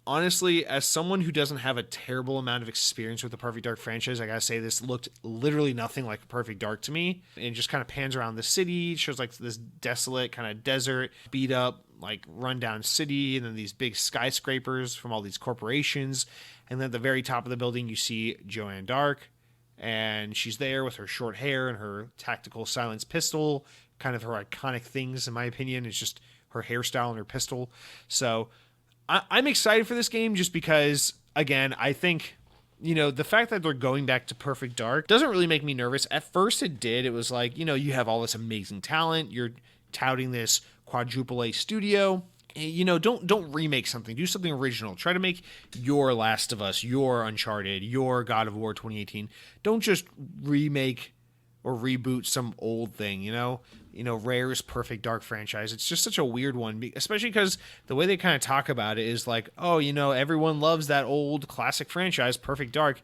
Honestly, as someone who doesn't have a terrible amount of experience with the Perfect Dark franchise, I gotta say this looked literally nothing like Perfect Dark to me. And just kind of pans around the city, shows like this desolate kind of desert, beat up, like rundown city, and then these big skyscrapers from all these corporations. And then at the very top of the building, you see Joanne Dark. And she's there with her short hair and her tactical silence pistol, kind of her iconic things, in my opinion. It's just her hairstyle and her pistol. So I'm excited for this game just because, again, I think, the fact that they're going back to Perfect Dark doesn't really make me nervous. At first it did. It was like, you have all this amazing talent. You're touting this quadruple A studio. Don't remake something. Do something original. Try to make your Last of Us, your Uncharted, your God of War 2018. Don't just remake or reboot some old thing, Rare's Perfect Dark franchise. It's just such a weird one, especially because the way they kind of talk about it is like, oh, everyone loves that old classic franchise, Perfect Dark.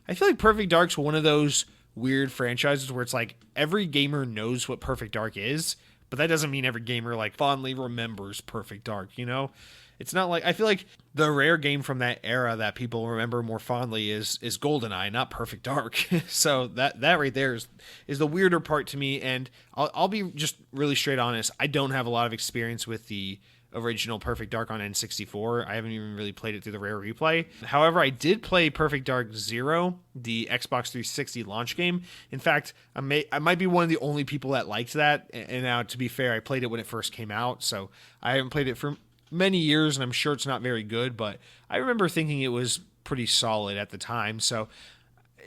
I feel like Perfect Dark's one of those weird franchises where it's like every gamer knows what Perfect Dark is, but that doesn't mean every gamer like fondly remembers Perfect Dark, It's not like, I feel like the Rare game from that era that people remember more fondly is GoldenEye, not Perfect Dark. So that right there is the weirder part to me. And I'll be just really straight honest. I don't have a lot of experience with the original Perfect Dark on N64. I haven't even really played it through the Rare replay. However, I did play Perfect Dark Zero, the Xbox 360 launch game. In fact, I might be one of the only people that liked that. And now, to be fair, I played it when it first came out, so I haven't played it for many years, and I'm sure it's not very good, but I remember thinking it was pretty solid at the time. So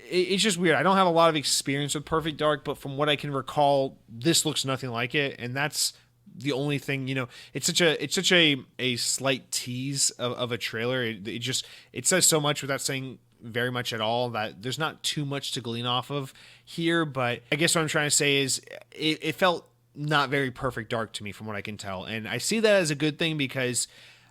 it's just weird. I don't have a lot of experience with Perfect Dark, but from what I can recall, this looks nothing like it, and that's the only thing. It's such a slight tease of a trailer. It says so much without saying very much at all that there's not too much to glean off of here. But I guess what I'm trying to say is it felt not very Perfect Dark to me from what I can tell, and I see that as a good thing because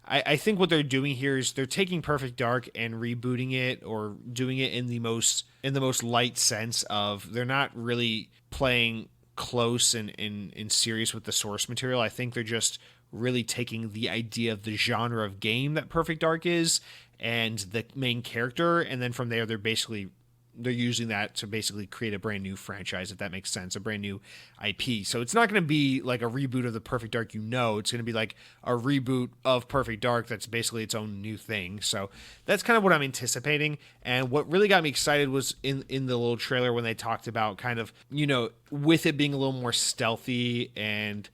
I think what they're doing here is they're taking Perfect Dark and rebooting it, or doing it in the most light sense of they're not really playing close and serious with the source material. I think they're just really taking the idea of the genre of game that Perfect Dark is and the main character, and then from there they're using that to basically create a brand new franchise, if that makes sense, a brand new IP. So it's not going to be like a reboot of the Perfect Dark, it's going to be like a reboot of Perfect Dark that's basically its own new thing. So that's kind of what I'm anticipating. And what really got me excited was in the little trailer when they talked about kind of, with it being a little more stealthy and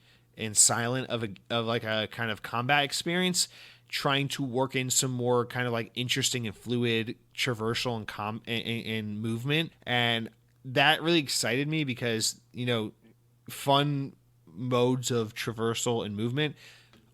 silent of like a kind of combat experience, trying to work in some more kind of like interesting and fluid traversal and movement. And that really excited me because, fun modes of traversal and movement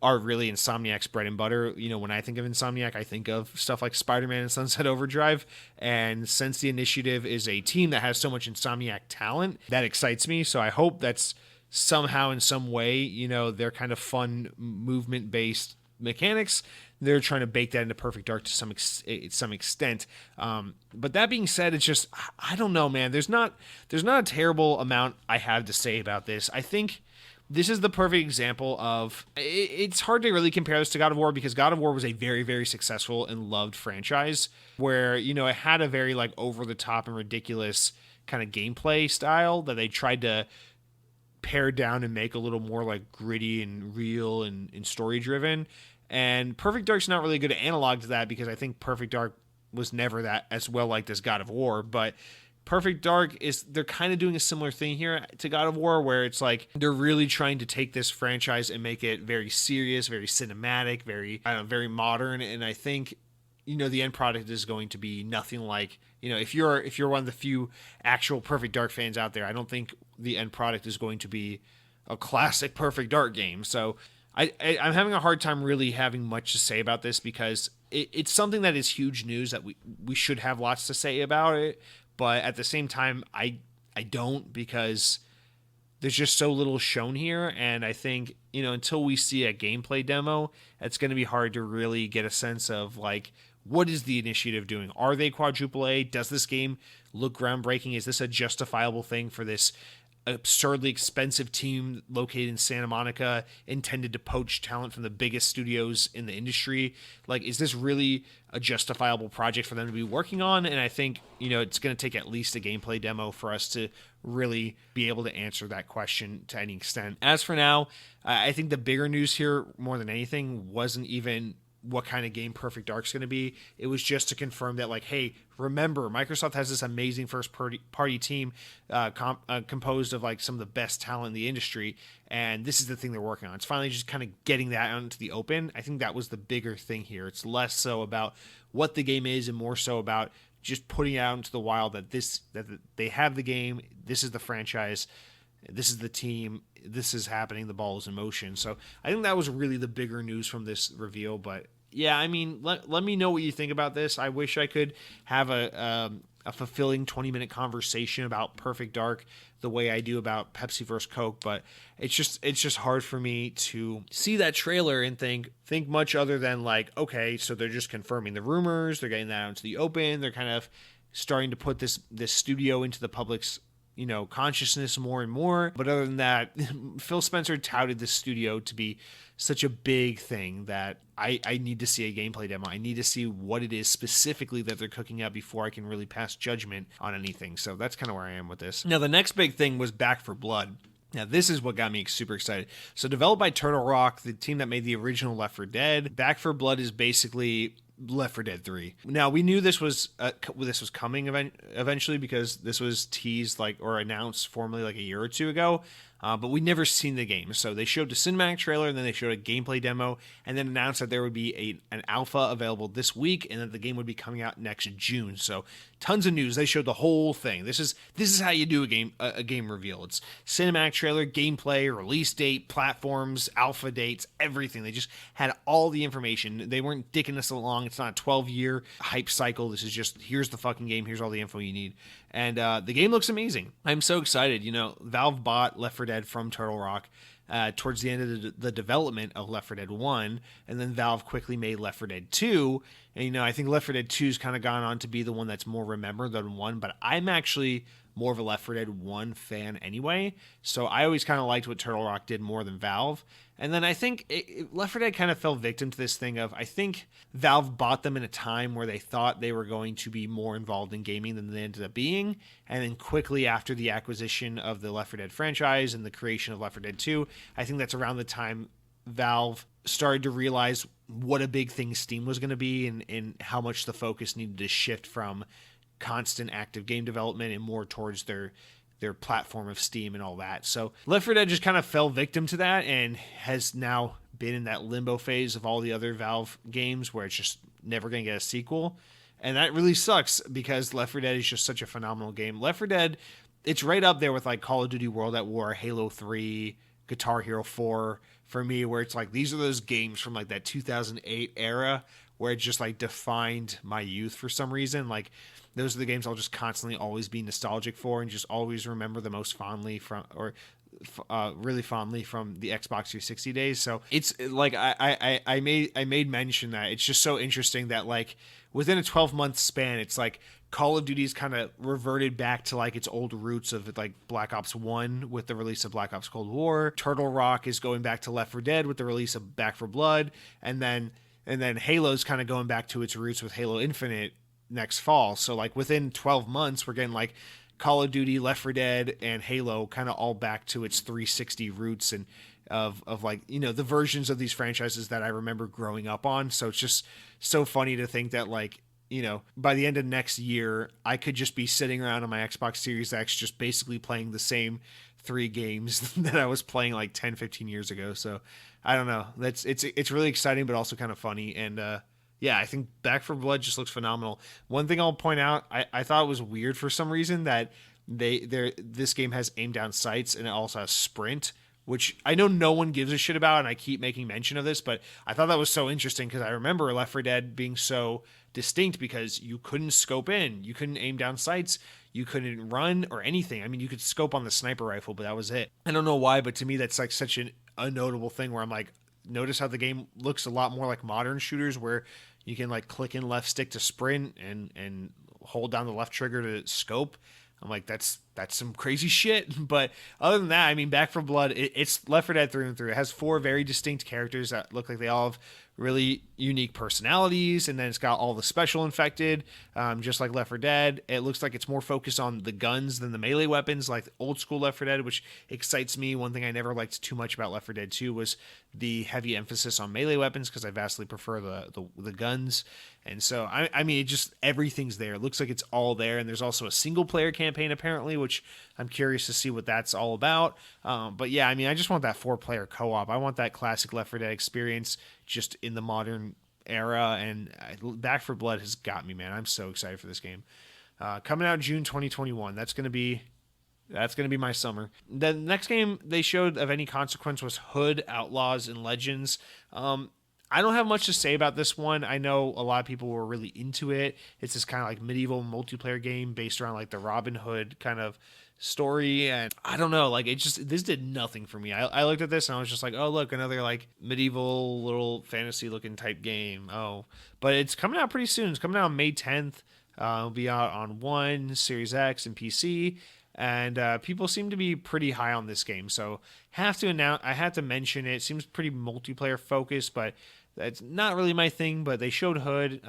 are really Insomniac's bread and butter. You know, when I think of Insomniac, I think of stuff like Spider-Man and Sunset Overdrive. And since the initiative is a team that has so much Insomniac talent, that excites me. So I hope that's somehow in some way, you know, their kind of fun movement-based mechanics, they're trying to bake that into Perfect Dark to some extent. But that being said, it's just, I don't know, man. There's not a terrible amount I have to say about this. I think this is the perfect example of, it's hard to really compare this to God of War, because God of War was a very, very successful and loved franchise where, you know, it had a very like over the top and ridiculous kind of gameplay style that they tried to pare down and make a little more like gritty and real and story driven. And Perfect Dark's not really a good analog to that, because I think Perfect Dark was never that as well liked as God of War. But Perfect Dark they're kind of doing a similar thing here to God of War, where it's like they're really trying to take this franchise and make it very serious, very cinematic, very, I don't know, very modern. And I think, you know, the end product is going to be nothing like, you know, if you're one of the few actual Perfect Dark fans out there, I don't think the end product is going to be a classic Perfect Dark game. So I'm having a hard time really having much to say about this, because it's something that is huge news that we should have lots to say about it. But at the same time, I don't, because there's just so little shown here. And I think, you know, until we see a gameplay demo, it's going to be hard to really get a sense of like, what is the initiative doing? Are they quadruple A? Does this game look groundbreaking? Is this a justifiable thing for this absurdly expensive team located in Santa Monica, intended to poach talent from the biggest studios in the industry? Like, is this really a justifiable project for them to be working on? And I think, you know, it's going to take at least a gameplay demo for us to really be able to answer that question to any extent. As for now, I think the bigger news here, more than anything, wasn't even what kind of game Perfect Dark's going to be. It was just to confirm that, like, hey, remember, Microsoft has this amazing first party team composed of like some of the best talent in the industry, and this is the thing they're working on. It's finally just kind of getting that out into the open. I think that was the bigger thing here. It's less so about what the game is and more so about just putting it out into the wild that they have the game, this is the franchise, this is the team, this is happening, the ball is in motion. So I think that was really the bigger news from this reveal. But yeah, I mean, let me know what you think about this. I wish I could have a fulfilling 20-minute conversation about Perfect Dark the way I do about Pepsi vs. Coke, but it's just hard for me to see that trailer and think much other than like, okay, so they're just confirming the rumors, they're getting that out into the open, they're kind of starting to put this studio into the public's, you know, consciousness more and more. But other than that, Phil Spencer touted this studio to be such a big thing that I need to see a gameplay demo. I need to see what it is specifically that they're cooking up before I can really pass judgment on anything. So that's kind of where I am with this. Now, the next big thing was Back 4 Blood. Now, this is what got me super excited. So developed by Turtle Rock, the team that made the original Left 4 Dead, Back 4 Blood is basically Left 4 Dead 3. Now, we knew this was coming eventually, because this was teased or announced formally like a year or two ago. But we'd never seen the game. So they showed the cinematic trailer, and then they showed a gameplay demo, and then announced that there would be an alpha available this week, and that the game would be coming out next June. So tons of news. They showed the whole thing. This is how you do a game reveal. It's cinematic trailer, gameplay, release date, platforms, alpha dates, everything. They just had all the information. They weren't dicking us along. It's not a 12-year hype cycle. This is just, here's the fucking game. Here's all the info you need. And the game looks amazing. I'm so excited. You know, Valve bought Left 4 Dead from Turtle Rock towards the end of the development of Left 4 Dead 1, and then Valve quickly made Left 4 Dead 2. And, you know, I think Left 4 Dead 2's kind of gone on to be the one that's more remembered than 1, but I'm actually more of a Left 4 Dead 1 fan anyway, so I always kind of liked what Turtle Rock did more than Valve. And then I think Left 4 Dead kind of fell victim to this thing of, I think Valve bought them in a time where they thought they were going to be more involved in gaming than they ended up being. And then quickly after the acquisition of the Left 4 Dead franchise and the creation of Left 4 Dead 2, I think that's around the time Valve started to realize what a big thing Steam was going to be, and how much the focus needed to shift from constant active game development and more towards their platform of Steam and all that. So Left 4 Dead just kind of fell victim to that, and has now been in that limbo phase of all the other Valve games where it's just never going to get a sequel. And that really sucks, because Left 4 Dead is just such a phenomenal game. Left 4 Dead, it's right up there with like Call of Duty World at War, Halo 3, Guitar Hero 4 for me, where it's like these are those games from like that 2008 era where it just like defined my youth for some reason. Like those are the games I'll just constantly always be nostalgic for and just always remember the most fondly from, or really fondly from the Xbox 360 days. So it's like I made mention that it's just so interesting that like within a 12-month span, it's like Call of Duty's kind of reverted back to like its old roots of like Black Ops 1 with the release of Black Ops Cold War. Turtle Rock is going back to Left 4 Dead with the release of Back 4 Blood, and then Halo's kind of going back to its roots with Halo Infinite next fall. So like within 12 months, we're getting like Call of Duty, Left 4 Dead, and Halo kind of all back to its 360 roots and of like, you know, the versions of these franchises that I remember growing up on. So it's just so funny to think that like, you know, by the end of next year, I could just be sitting around on my Xbox Series X just basically playing the same 3 games that I was playing like 10, 15 years ago. So I don't know. It's really exciting, but also kind of funny. And yeah, I think Back 4 Blood just looks phenomenal. One thing I'll point out, I thought it was weird for some reason that this game has aim down sights and it also has sprint, which I know no one gives a shit about, and I keep making mention of this, but I thought that was so interesting because I remember Left 4 Dead being so distinct because you couldn't scope in, you couldn't aim down sights, you couldn't run or anything. I mean, you could scope on the sniper rifle, but that was it. I don't know why, but to me that's like such a notable thing where I'm like, notice how the game looks a lot more like modern shooters where you can like click in left stick to sprint and hold down the left trigger to scope. I'm like, that's some crazy shit. But other than that, I mean, Back 4 Blood, it's Left 4 Dead through and through. It has 4 very distinct characters that look like they all have really unique personalities, and then it's got all the special infected, just like Left 4 Dead. It looks like it's more focused on the guns than the melee weapons, like old school Left 4 Dead, which excites me. One thing I never liked too much about Left 4 Dead 2 was the heavy emphasis on melee weapons, because I vastly prefer the guns. And so, I mean, it just, everything's there. It looks like it's all there, and there's also a single-player campaign, apparently, which I'm curious to see what that's all about. But yeah, I mean, I just want that 4-player co-op. I want that classic Left 4 Dead experience just in the modern era, and Back 4 Blood has got me, man. I'm so excited for this game. Coming out June 2021. That's gonna be my summer. The next game they showed of any consequence was Hood, Outlaws, and Legends. I don't have much to say about this one. I know a lot of people were really into it. It's this kind of like medieval multiplayer game based around like the Robin Hood kind of story, and I don't know, like this did nothing for me. I looked at this and I was just like, oh look, another like medieval little fantasy looking type game. Oh, but it's coming out pretty soon. It's coming out on May 10th. It'll be out on One, Series X, and PC. And people seem to be pretty high on this game, so I have to mention it. It seems pretty multiplayer focused, but that's not really my thing. But they showed Hood.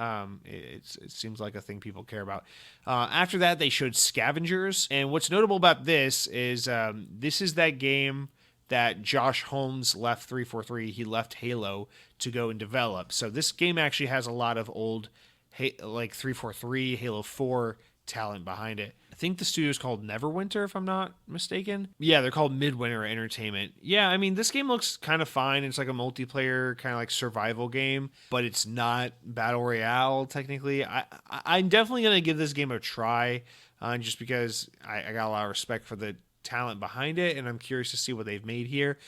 It seems like a thing people care about. After that, they showed Scavengers, and what's notable about this is that game that Josh Holmes left 343. He left Halo to go and develop. So this game actually has a lot of old, like 343, Halo 4 talent behind it. I think the studio is called Neverwinter, if I'm not mistaken. Yeah, they're called Midwinter Entertainment. Yeah, I mean, this game looks kind of fine. It's like a multiplayer kind of like survival game, but it's not Battle Royale, technically. I'm definitely going to give this game a try, just because I got a lot of respect for the talent behind it, and I'm curious to see what they've made here.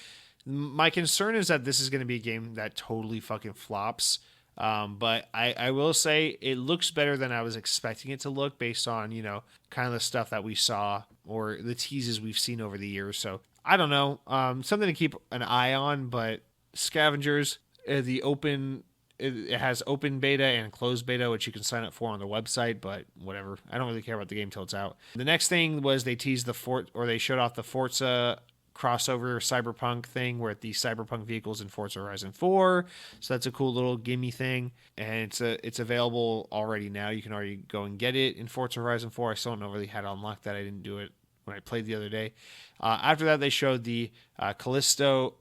My concern is that this is going to be a game that totally fucking flops. But I will say it looks better than I was expecting it to look based on, you know, kind of the stuff that we saw or the teases we've seen over the years. So I don't know, something to keep an eye on. But Scavengers, it has open beta and closed beta, which you can sign up for on the website, but whatever. I don't really care about the game till it's out. The next thing was they teased they showed off the Forza crossover Cyberpunk thing where the Cyberpunk vehicles in Forza Horizon 4. So that's a cool little gimme thing, and it's available already now. You can already go and get it in Forza Horizon 4. I still don't really had it unlocked that. I didn't do it when I played the other day. After that, they showed the Callisto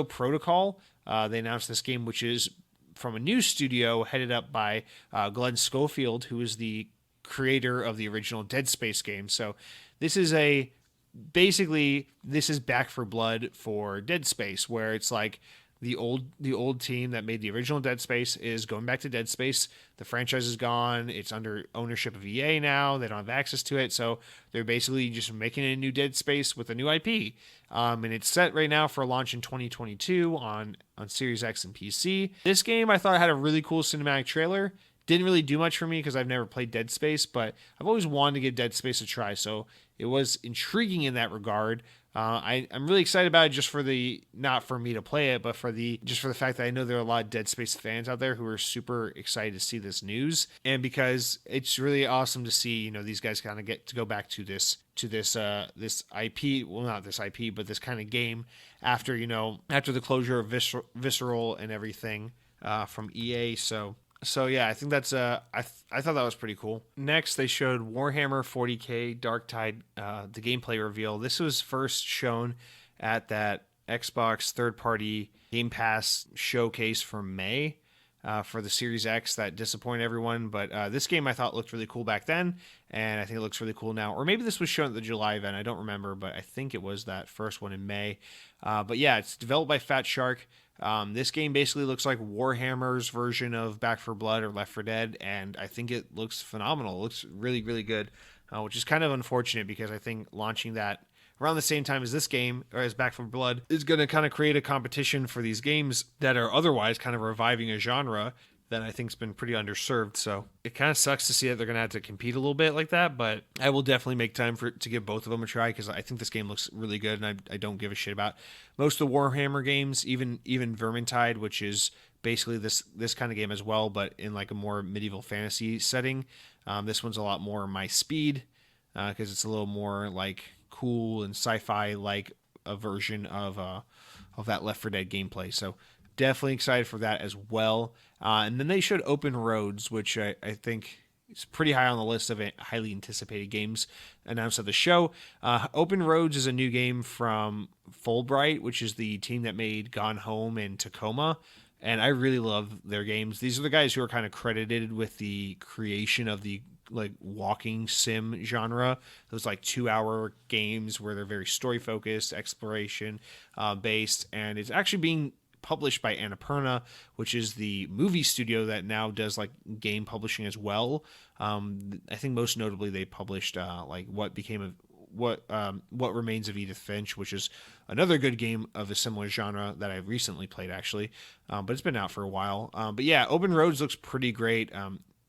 Protocol. They announced this game, which is from a new studio headed up by Glenn Schofield, who is the creator of the original Dead Space game. So this is this is Back 4 Blood for Dead Space, where it's like the old team that made the original Dead Space is going back to Dead Space. The franchise is gone. It's under ownership of EA now. They don't have access to it, so they're basically just making a new Dead Space with a new IP. And it's set right now for launch in 2022 on Series X and PC. This game I thought had a really cool cinematic trailer. Didn't really do much for me because I've never played Dead Space, but I've always wanted to give Dead Space a try, so it was intriguing in that regard. I'm really excited about it just for not for me to play it, but for the fact that I know there are a lot of Dead Space fans out there who are super excited to see this news, and because it's really awesome to see, these guys kind of get to go back to this IP, well, not this IP, but this kind of game after the closure of Visceral and everything from EA. So yeah, I think that's I thought that was pretty cool. Next, they showed Warhammer 40K Darktide, the gameplay reveal. This was first shown at that Xbox third-party Game Pass showcase from May for the Series X that disappointed everyone. But this game I thought looked really cool back then, and I think it looks really cool now. Or maybe this was shown at the July event. I don't remember, but I think it was that first one in May. But yeah, it's developed by Fat Shark. This game basically looks like Warhammer's version of Back 4 Blood or Left 4 Dead, and I think it looks phenomenal. It looks really, really good, which is kind of unfortunate because I think launching that around the same time as this game, or as Back 4 Blood, is going to kind of create a competition for these games that are otherwise kind of reviving a genre that I think has been pretty underserved. So it kind of sucks to see that they're going to have to compete a little bit like that, but I will definitely make time to give both of them a try because I think this game looks really good, and I don't give a shit about most of the Warhammer games, even Vermintide, which is basically this kind of game as well, but in like a more medieval fantasy setting. This one's a lot more my speed because it's a little more like cool and sci-fi like a version of that Left 4 Dead gameplay. So definitely excited for that as well. And then they showed Open Roads, which I think is pretty high on the list of highly anticipated games announced at the show. Open Roads is a new game from Fulbright, which is the team that made Gone Home and Tacoma. And I really love their games. These are the guys who are kind of credited with the creation of the like walking sim genre. Those like 2-hour games where they're very story focused, exploration based, and it's actually being published by Annapurna, which is the movie studio that now does like game publishing as well. I think most notably they published like What Remains of Edith Finch, which is another good game of a similar genre that I recently played actually, but it's been out for a while. But yeah, Open Roads looks pretty great.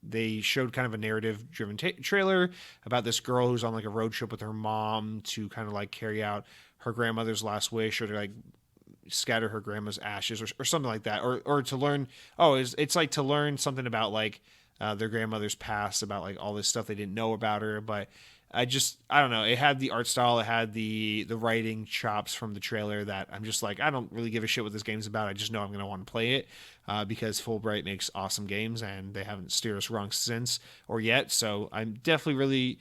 They showed kind of a narrative-driven trailer about this girl who's on like a road trip with her mom to kind of like carry out her grandmother's last wish, or to like scatter her grandma's ashes or something like that, or to learn it's like to learn something about like their grandmother's past, about like all this stuff they didn't know about her. But I don't know, it had the art style, it had the writing chops from the trailer that I'm just like, I don't really give a shit what this game's about. I just know I'm going to want to play it because Fulbright makes awesome games and they haven't steered us wrong since or yet. So I'm definitely really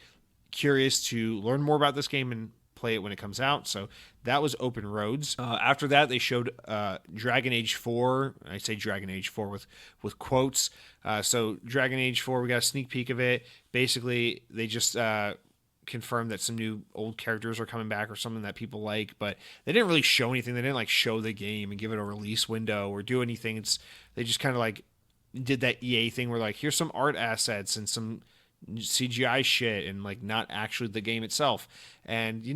curious to learn more about this game and play it when it comes out. So that was Open Roads. After that, they showed Dragon Age 4. I say Dragon Age 4 with quotes. So Dragon Age 4, we got a sneak peek of it. Basically, they just confirmed that some new old characters are coming back or something that people like, but they didn't really show anything. They didn't like show the game and give it a release window or do anything. They just kind of like did that EA thing where like, here's some art assets and some CGI shit and like not actually the game itself. And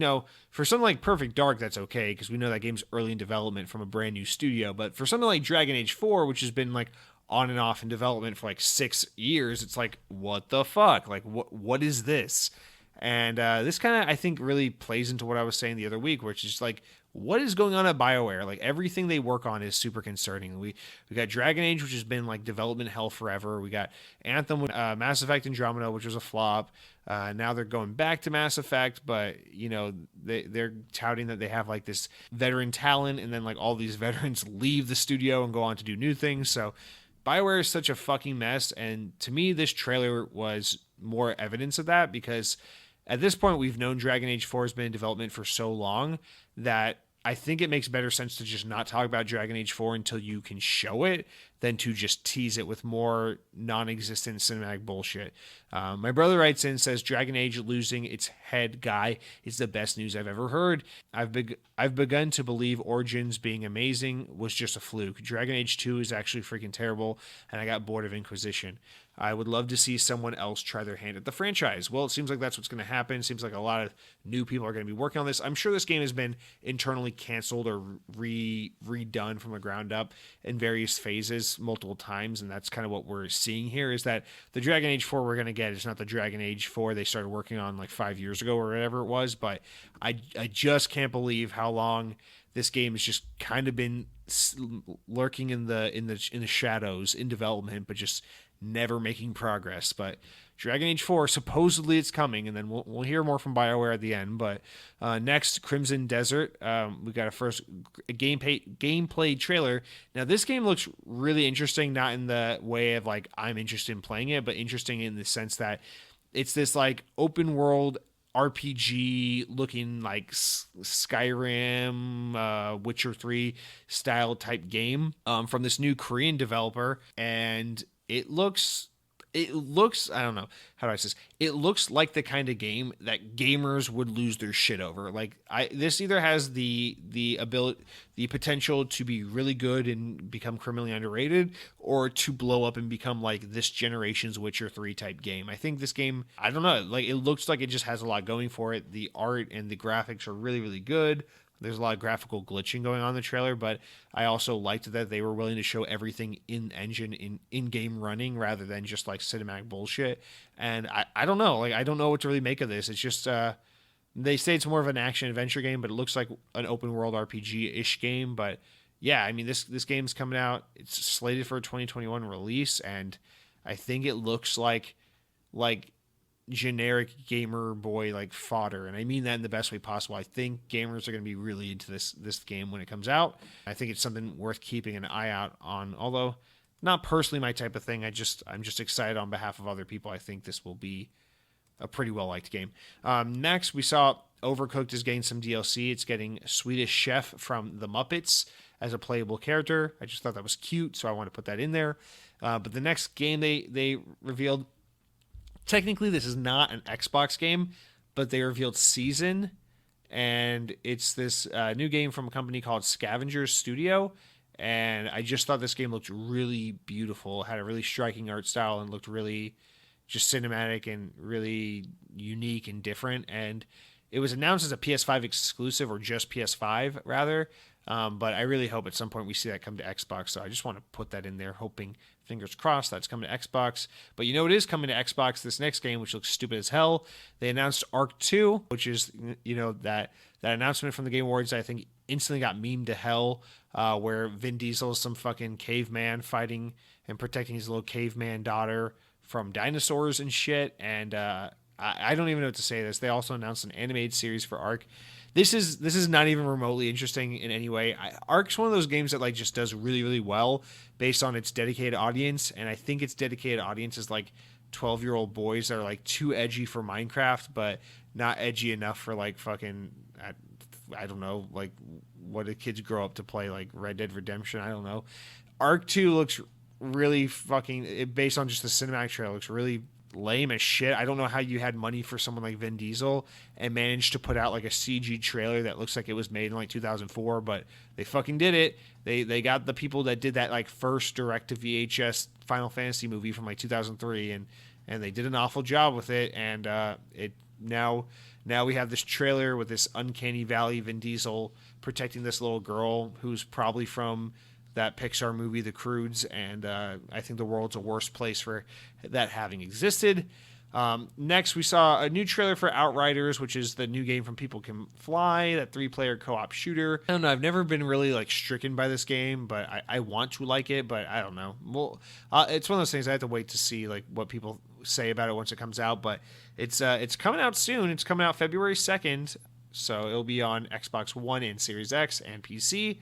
for something like Perfect Dark, that's okay because we know that game's early in development from a brand new studio. But for something like Dragon Age 4, which has been like on and off in development for like 6 years, it's like, what the fuck? Like what is this? And this kind of, I think, really plays into what I was saying the other week, which is like, what is going on at BioWare? Like everything they work on is super concerning. We got Dragon Age, which has been like development hell forever. We got Anthem, Mass Effect Andromeda, which was a flop. Now they're going back to Mass Effect, but they're touting that they have like this veteran talent, and then like all these veterans leave the studio and go on to do new things. So BioWare is such a fucking mess, and to me, this trailer was more evidence of that because at this point, we've known Dragon Age 4 has been in development for so long that I think it makes better sense to just not talk about Dragon Age 4 until you can show it than to just tease it with more non-existent cinematic bullshit. My brother writes in and says Dragon Age losing its head guy is the best news I've ever heard. I've begun to believe Origins being amazing was just a fluke. Dragon Age 2 is actually freaking terrible, and I got bored of Inquisition. I would love to see someone else try their hand at the franchise. Well, it seems like that's what's going to happen. It seems like a lot of new people are going to be working on this. I'm sure this game has been internally canceled or redone from the ground up in various phases multiple times, and that's kind of what we're seeing here, is that the Dragon Age 4 we're going to get is not the Dragon Age 4 they started working on like 5 years ago or whatever it was, but I just can't believe how long this game has just kind of been lurking in the shadows in development, but just never making progress. But Dragon Age 4, supposedly it's coming, and then we'll hear more from BioWare at the end. But next, Crimson Desert. We got a first gameplay trailer. Now, this game looks really interesting, not in the way of like I'm interested in playing it, but interesting in the sense that it's this like open world RPG looking like Skyrim, Witcher 3 style type game from this new Korean developer, and it looks I don't know, how do I say this? It looks like the kind of game that gamers would lose their shit over. Like this either has the potential to be really good and become criminally underrated, or to blow up and become like this generation's Witcher 3 type game. I think this game, I don't know, like it looks like it just has a lot going for it. The art and the graphics are really, really good. There's a lot of graphical glitching going on in the trailer, but I also liked that they were willing to show everything in engine, in-game running, rather than just like cinematic bullshit. And I don't know, like I don't know what to really make of this. It's just they say it's more of an action adventure game, but it looks like an open world RPG-ish game. But yeah, I mean this game's coming out. It's slated for a 2021 release, and I think it looks like generic gamer boy like fodder, and I mean that in the best way possible. I think gamers are going to be really into this game when it comes out. I think it's something worth keeping an eye out on, although not personally my type of thing. I'm just excited on behalf of other people. I think this will be a pretty well liked game. Next, we saw Overcooked is getting some DLC. It's getting Swedish Chef from the Muppets as a playable character. I just thought that was cute, so I want to put that in there. But the next game they revealed, technically, this is not an Xbox game, but they revealed Season, and it's this new game from a company called Scavengers Studio, and I just thought this game looked really beautiful, had a really striking art style, and looked really just cinematic and really unique and different, and it was announced as a PS5 exclusive, or just PS5, rather, but I really hope at some point we see that come to Xbox, so I just want to put that in there, hoping, fingers crossed, that's coming to Xbox. But you know it is coming to Xbox, this next game, which looks stupid as hell. They announced Ark 2, which is, you know, that announcement from the Game Awards I think instantly got memed to hell, where Vin Diesel is some fucking caveman fighting and protecting his little caveman daughter from dinosaurs and shit, and I don't even know what to say to this. They also announced an animated series for Ark. This is not even remotely interesting in any way. Ark's one of those games that like just does really, really well based on its dedicated audience, and I think its dedicated audience is like 12-year-old boys that are like too edgy for Minecraft, but not edgy enough for like fucking I don't know, like what do kids grow up to play, like Red Dead Redemption? I don't know. Ark 2 looks really fucking, based on just the cinematic trailer, looks really lame as shit. I don't know how you had money for someone like Vin Diesel and managed to put out like a CG trailer that looks like it was made in like 2004, but they fucking did it. They got the people that did that like first direct to VHS Final Fantasy movie from like 2003, and they did an awful job with it, and it now we have this trailer with this uncanny valley Vin Diesel protecting this little girl who's probably from that Pixar movie, The Croods, and I think the world's a worse place for that having existed. Next, we saw a new trailer for Outriders, which is the new game from People Can Fly, that 3-player co-op shooter. I don't know, I've never been really like stricken by this game, but I want to like it, but I don't know. Well, it's one of those things I have to wait to see like what people say about it once it comes out, but it's coming out soon. It's coming out February 2nd, so it'll be on Xbox One and Series X and PC.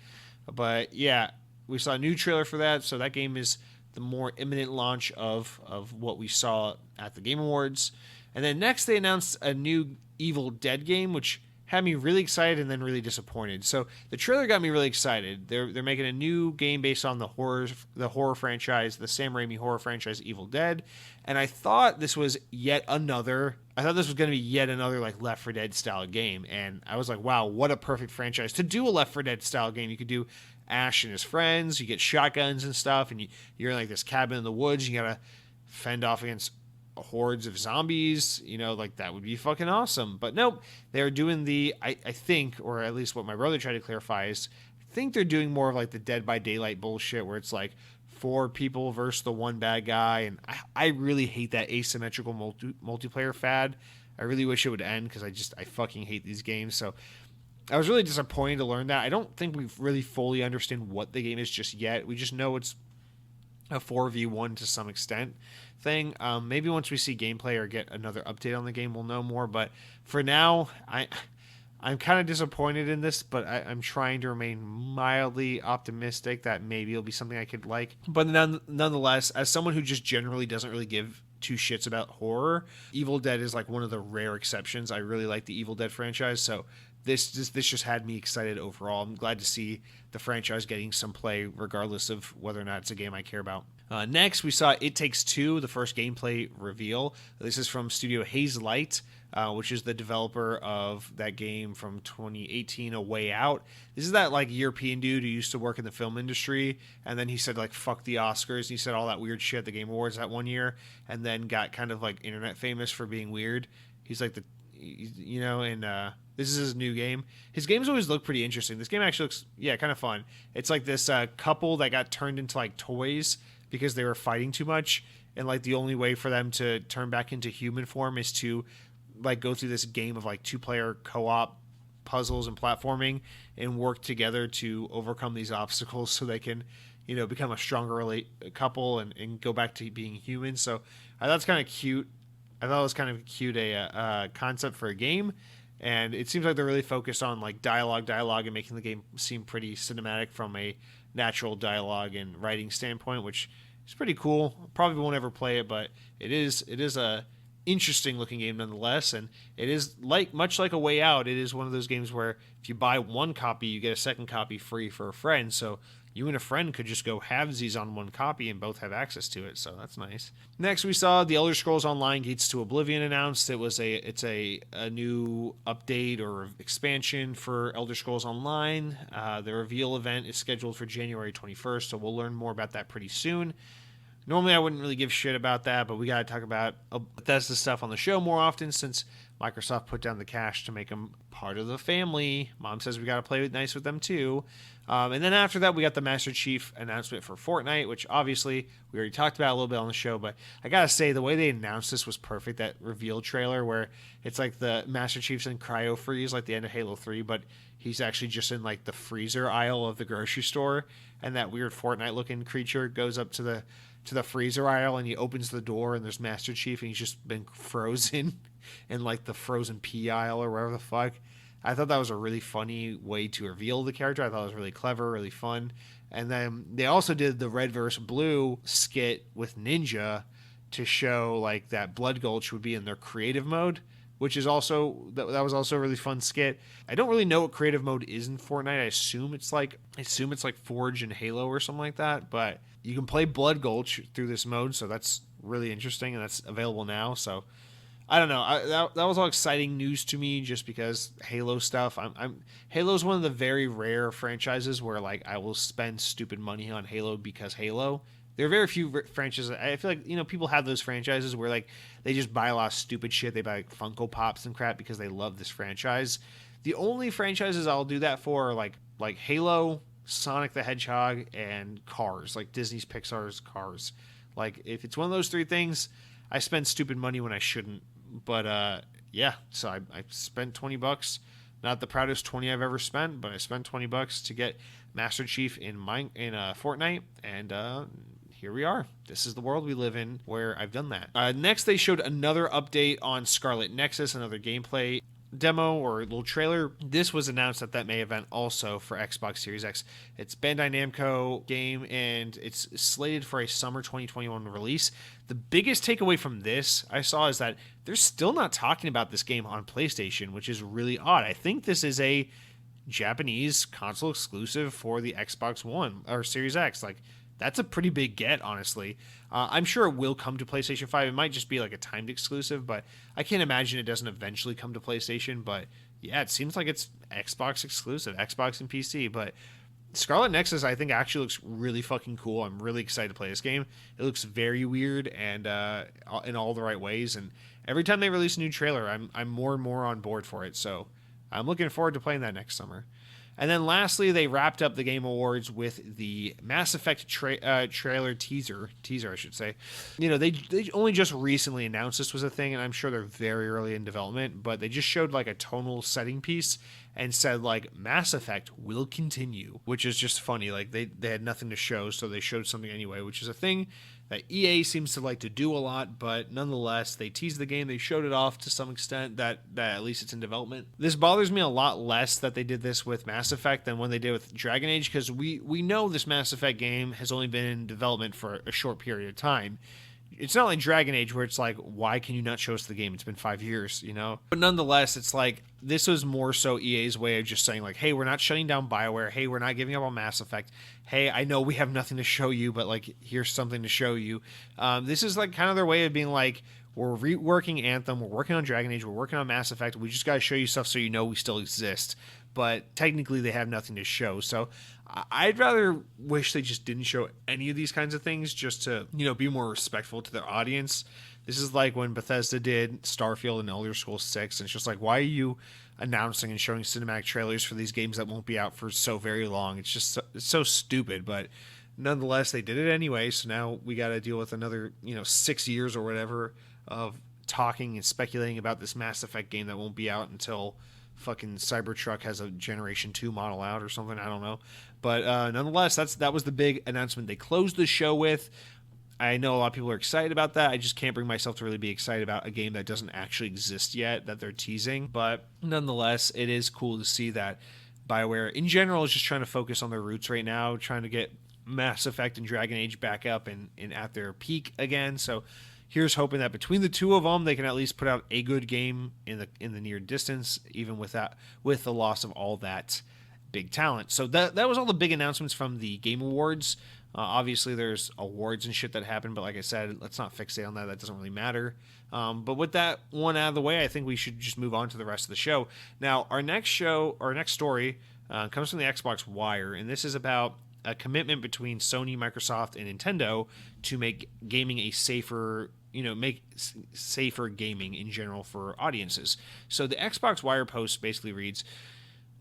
But yeah, we saw a new trailer for that, so that game is the more imminent launch of what we saw at the Game Awards. And then next they announced a new Evil Dead game, which had me really excited and then really disappointed. So the trailer got me really excited. They're making a new game based on the horror franchise, the Sam Raimi horror franchise, Evil Dead, and I thought this was yet another. I thought this was going to be yet another like Left 4 Dead style game, and I was like, wow, what a perfect franchise to do a Left 4 Dead style game. You could do Ash and his friends, you get shotguns and stuff, and you're in like this cabin in the woods. You gotta fend off against hordes of zombies, like that would be fucking awesome. But nope, they're doing I think, or at least what my brother tried to clarify is, I think they're doing more of like the Dead by Daylight bullshit where it's like 4 people versus the one bad guy. And I really hate that asymmetrical multiplayer fad. I really wish it would end because I fucking hate these games. So I was really disappointed to learn that. I don't think we've really fully understand what the game is just yet. We just know it's a 4v1 to some extent thing. Maybe once we see gameplay or get another update on the game, we'll know more. But for now, I'm kind of disappointed in this, but I'm trying to remain mildly optimistic that maybe it'll be something I could like. But nonetheless, as someone who just generally doesn't really give two shits about horror, Evil Dead is like one of the rare exceptions. I really like the Evil Dead franchise, so this just had me excited overall. I'm glad to see the franchise getting some play, regardless of whether or not it's a game I care about. Next, we saw It Takes Two, the first gameplay reveal. This is from Studio Hazelight, which is the developer of that game from 2018, A Way Out. This is that like European dude who used to work in the film industry, and then he said like fuck the Oscars, and he said all that weird shit at the Game Awards that one year, and then got kind of like internet famous for being weird. He's like this is his new game. His games always look pretty interesting. This game actually looks, kind of fun. It's like this couple that got turned into like toys because they were fighting too much, and like the only way for them to turn back into human form is to like go through this game of like 2-player co-op puzzles and platforming and work together to overcome these obstacles so they can become a stronger couple and go back to being human. So I thought it's kind of cute. I thought it was kind of cute a concept for a game, and it seems like they're really focused on like dialogue and making the game seem pretty cinematic from a natural dialogue and writing standpoint, which is pretty cool. Probably won't ever play it, but it is a interesting looking game nonetheless, and it is much like A Way Out. It is one of those games where if you buy one copy, you get a second copy free for a friend. So you and a friend could just go halvesies on one copy and both have access to it, so that's nice. Next, we saw The Elder Scrolls Online Gates to Oblivion announced. It's a new update or expansion for Elder Scrolls Online. The reveal event is scheduled for January 21st, so we'll learn more about that pretty soon. Normally, I wouldn't really give shit about that, but we got to talk about Bethesda stuff on the show more often since Microsoft put down the cash to make them part of the family. Mom says we got to play nice with them too. And then after that, we got the Master Chief announcement for Fortnite, which obviously we already talked about a little bit on the show. But I got to say, the way they announced this was perfect. That reveal trailer where it's like the Master Chief's in cryo freeze like the end of Halo 3, but he's actually just in like the freezer aisle of the grocery store. And that weird Fortnite looking creature goes up to the freezer aisle and he opens the door and there's Master Chief and he's just been frozen in like the frozen pea aisle or wherever the fuck. I thought that was a really funny way to reveal the character. I thought it was really clever, really fun. And then they also did the Red vs. Blue skit with Ninja to show like that Blood Gulch would be in their creative mode, which is also that was also a really fun skit. I don't really know what creative mode is in Fortnite. I assume it's like Forge and Halo or something like that, but you can play Blood Gulch through this mode, so that's really interesting and that's available now. So I don't know. That was all exciting news to me just because Halo stuff. Halo's one of the very rare franchises where like I will spend stupid money on Halo because Halo. There are very few franchises. I feel like people have those franchises where like they just buy a lot of stupid shit. They buy like Funko Pops and crap because they love this franchise. The only franchises I'll do that for are like Halo, Sonic the Hedgehog, and Cars, like Disney's Pixar's Cars. Like if it's one of those three things, I spend stupid money when I shouldn't. But yeah, so I spent $20. Not the proudest 20 I've ever spent, but I spent $20 to get Master Chief in Fortnite, and here we are. This is the world we live in where I've done that. Next, they showed another update on Scarlet Nexus, another gameplay demo or little trailer. This was announced at that May event also for Xbox Series X. It's Bandai Namco game, and it's slated for a summer 2021 release. The biggest takeaway from this I saw is that they're still not talking about this game on PlayStation, which is really odd. I think this is a Japanese console exclusive for the Xbox One or Series X. Like, that's a pretty big get, honestly. I'm sure it will come to PlayStation 5. It might just be like a timed exclusive, but I can't imagine it doesn't eventually come to PlayStation. But yeah, it seems like it's Xbox exclusive, Xbox and PC. But Scarlet Nexus, I think, actually looks really fucking cool. I'm really excited to play this game. It looks very weird and in all the right ways. And every time they release a new trailer, I'm more and more on board for it. So I'm looking forward to playing that next summer. And then lastly, they wrapped up the Game Awards with the Mass Effect trailer teaser, I should say. You know, they only just recently announced this was a thing, and I'm sure they're very early in development, but they just showed like a tonal setting piece and said like Mass Effect will continue, which is just funny. Like they had nothing to show, so they showed something anyway, which is a thing that EA seems to like to do a lot, but nonetheless, they teased the game, they showed it off to some extent that at least it's in development. This bothers me a lot less that they did this with Mass Effect than when they did with Dragon Age, because we know this Mass Effect game has only been in development for a short period of time. It's not like Dragon Age where it's like, why can you not show us the game? It's been 5 years, you know? But nonetheless, it's like, this was more so EA's way of just saying like, hey, we're not shutting down BioWare. Hey, we're not giving up on Mass Effect. Hey, I know we have nothing to show you, but like, here's something to show you. This is like kind of their way of being like, we're reworking Anthem, we're working on Dragon Age, we're working on Mass Effect. We just got to show you stuff so you know we still exist. But technically they have nothing to show. So I'd rather wish they just didn't show any of these kinds of things just to, you know, be more respectful to their audience. This is like when Bethesda did Starfield and Elder Scrolls 6. And it's just like, why are you announcing and showing cinematic trailers for these games that won't be out for so very long? It's just it's so stupid. But nonetheless, they did it anyway. So now we got to deal with another, 6 years or whatever of talking and speculating about this Mass Effect game that won't be out until fucking Cybertruck has a Generation 2 model out or something. I don't know. But nonetheless, that was the big announcement they closed the show with. I know a lot of people are excited about that. I just can't bring myself to really be excited about a game that doesn't actually exist yet that they're teasing. But nonetheless, it is cool to see that BioWare in general is just trying to focus on their roots right now, trying to get Mass Effect and Dragon Age back up and at their peak again. So here's hoping that between the two of them, they can at least put out a good game in the near distance, even with the loss of all that big talent. So that was all the big announcements from the Game Awards. Obviously, there's awards and shit that happen, but like I said, let's not fixate on that. That doesn't really matter. But with that one out of the way, I think we should just move on to the rest of the show. Now, our next story comes from the Xbox Wire, and this is about a commitment between Sony, Microsoft, and Nintendo to make gaming a safer, make safer gaming in general for audiences. So the Xbox Wire post basically reads,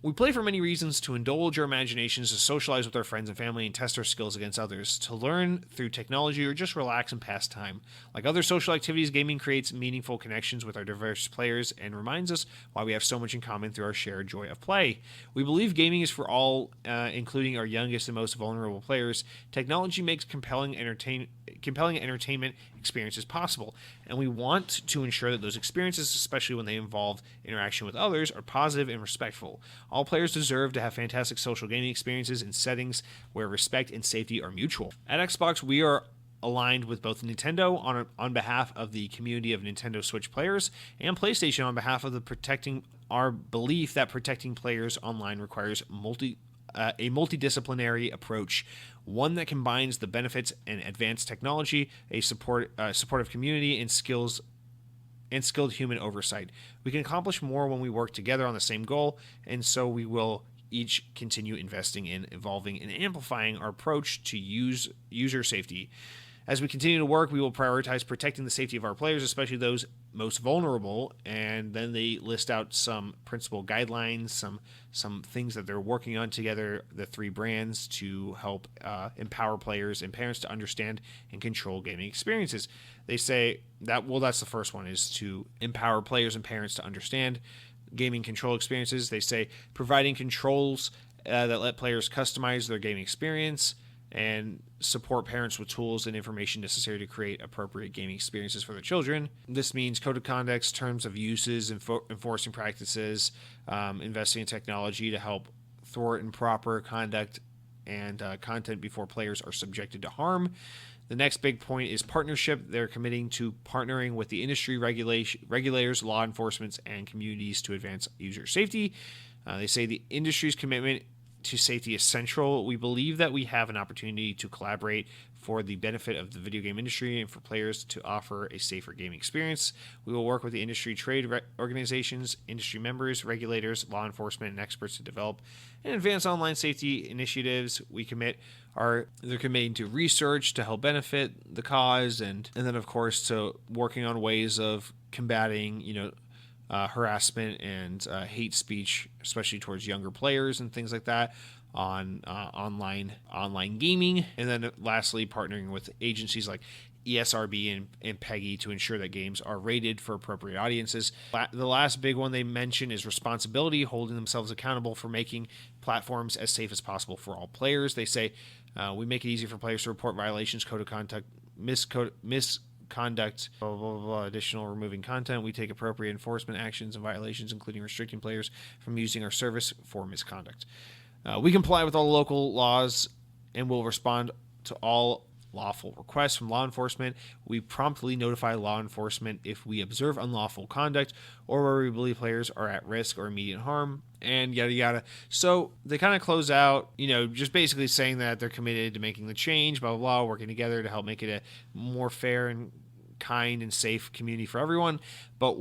"We play for many reasons: to indulge our imaginations, to socialize with our friends and family, and test our skills against others, to learn through technology, or just relax and pass time. Like other social activities, gaming creates meaningful connections with our diverse players and reminds us why we have so much in common through our shared joy of play. We believe gaming is for all, including our youngest and most vulnerable players. Technology makes compelling entertainment experiences possible, and we want to ensure that those experiences, especially when they involve interaction with others, are positive and respectful. All players deserve to have fantastic social gaming experiences in settings where respect and safety are mutual. At Xbox, we are aligned with both Nintendo on behalf of the community of Nintendo Switch players and PlayStation on behalf of protecting our belief that protecting players online requires a multidisciplinary approach, one that combines the benefits and advanced technology, a supportive community, and skilled human oversight. We can accomplish more when we work together on the same goal, and so we will each continue investing in evolving and amplifying our approach to user safety. As we continue to work, we will prioritize protecting the safety of our players, especially those most vulnerable." And then they list out some principal guidelines, some things that they're working on together, the three brands, to help empower players and parents to understand and control gaming experiences. They say that's the first one, is to empower players and parents to understand gaming control experiences. They say providing controls that let players customize their gaming experience, and support parents with tools and information necessary to create appropriate gaming experiences for their children. This means code of conducts, terms of uses, enforcing practices, investing in technology to help thwart improper conduct and content before players are subjected to harm. The next big point is partnership. They're committing to partnering with the industry regulators, law enforcement, and communities to advance user safety. They say the industry's commitment to safety is central. We believe that we have an opportunity to collaborate for the benefit of the video game industry and for players to offer a safer gaming experience. We will work with the industry trade organizations, industry members, regulators, law enforcement, and experts to develop and advance online safety initiatives. They're committed to research to help benefit the cause, and then of course to working on ways of combating, harassment and hate speech, especially towards younger players and things like that on online gaming. And then lastly, partnering with agencies like ESRB and PEGI to ensure that games are rated for appropriate audiences. The last big one they mention is responsibility, holding themselves accountable for making platforms as safe as possible for all players. They say, we make it easy for players to report violations, code of conduct, misconduct, blah, blah, blah, additional removing content. We take appropriate enforcement actions and violations, including restricting players from using our service for misconduct. We comply with all local laws and will respond to all lawful requests from law enforcement. We promptly notify law enforcement if we observe unlawful conduct or where we believe players are at risk or immediate harm, and yada yada. So they kind of close out, just basically saying that they're committed to making the change, blah, blah, blah, working together to help make it a more fair and kind and safe community for everyone. But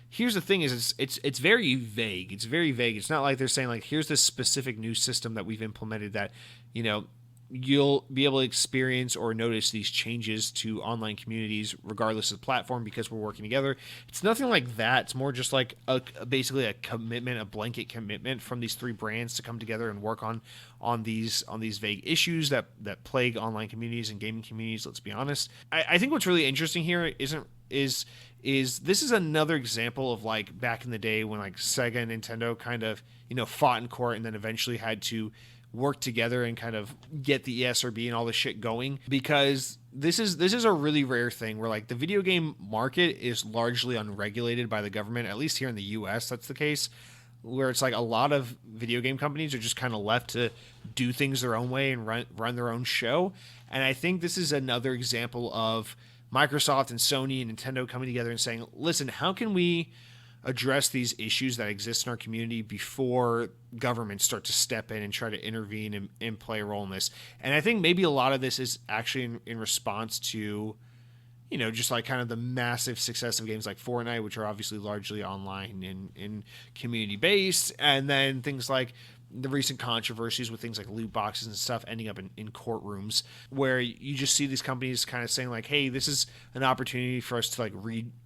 here's the thing is it's very vague. It's very vague. It's not like they're saying like, here's this specific new system that we've implemented that, you'll be able to experience or notice these changes to online communities regardless of the platform because we're working together. It's nothing like that. It's more just like basically a commitment, a blanket commitment from these three brands to come together and work on these vague issues that plague online communities and gaming communities. Let's be honest. I think what's really interesting here is this is another example of like back in the day when like Sega and Nintendo kind of fought in court and then eventually had to work together and kind of get the ESRB and all this shit going, because this is a really rare thing where like the video game market is largely unregulated by the government. At least here in the US that's the case, where it's like a lot of video game companies are just kind of left to do things their own way and run their own show. And I think this is another example of Microsoft and Sony and Nintendo coming together and saying, listen, how can we address these issues that exist in our community before governments start to step in and try to intervene and play a role in this? And I think maybe a lot of this is actually in response to, just like kind of the massive success of games like Fortnite, which are obviously largely online and community based. And then things like the recent controversies with things like loot boxes and stuff ending up in courtrooms, where you just see these companies kind of saying like, hey, this is an opportunity for us to like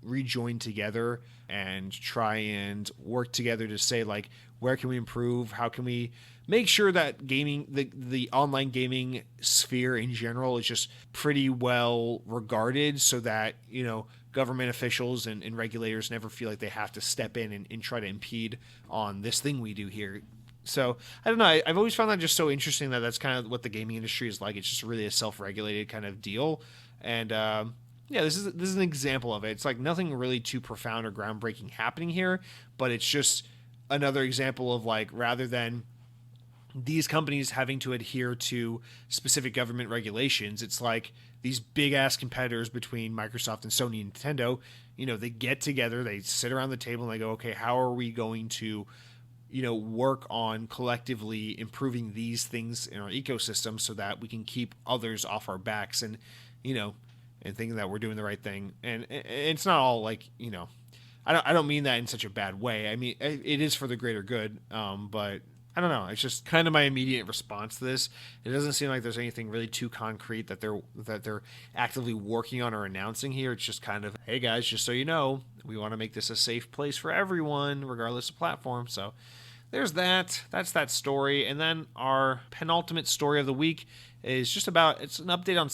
rejoin together and try and work together to say like, where can we improve? How can we make sure that gaming, the online gaming sphere in general is just pretty well regarded, so that, government officials and regulators never feel like they have to step in and try to impede on this thing we do here. So I don't know. I've always found that just so interesting that that's kind of what the gaming industry is like. It's just really a self-regulated kind of deal. And this is an example of it. It's like nothing really too profound or groundbreaking happening here, but it's just another example of like, rather than these companies having to adhere to specific government regulations, it's like these big ass competitors between Microsoft and Sony and Nintendo, they get together, they sit around the table and they go, okay, how are we going to work on collectively improving these things in our ecosystem so that we can keep others off our backs and thinking that we're doing the right thing. And it's not all like, I don't mean that in such a bad way. I mean, it is for the greater good. But I don't know. It's just kind of my immediate response to this. It doesn't seem like there's anything really too concrete that they're actively working on or announcing here. It's just kind of, hey guys, just so you know, we want to make this a safe place for everyone, regardless of platform. So there's that. That's that story. And then our penultimate story of the week is just about, it's an update on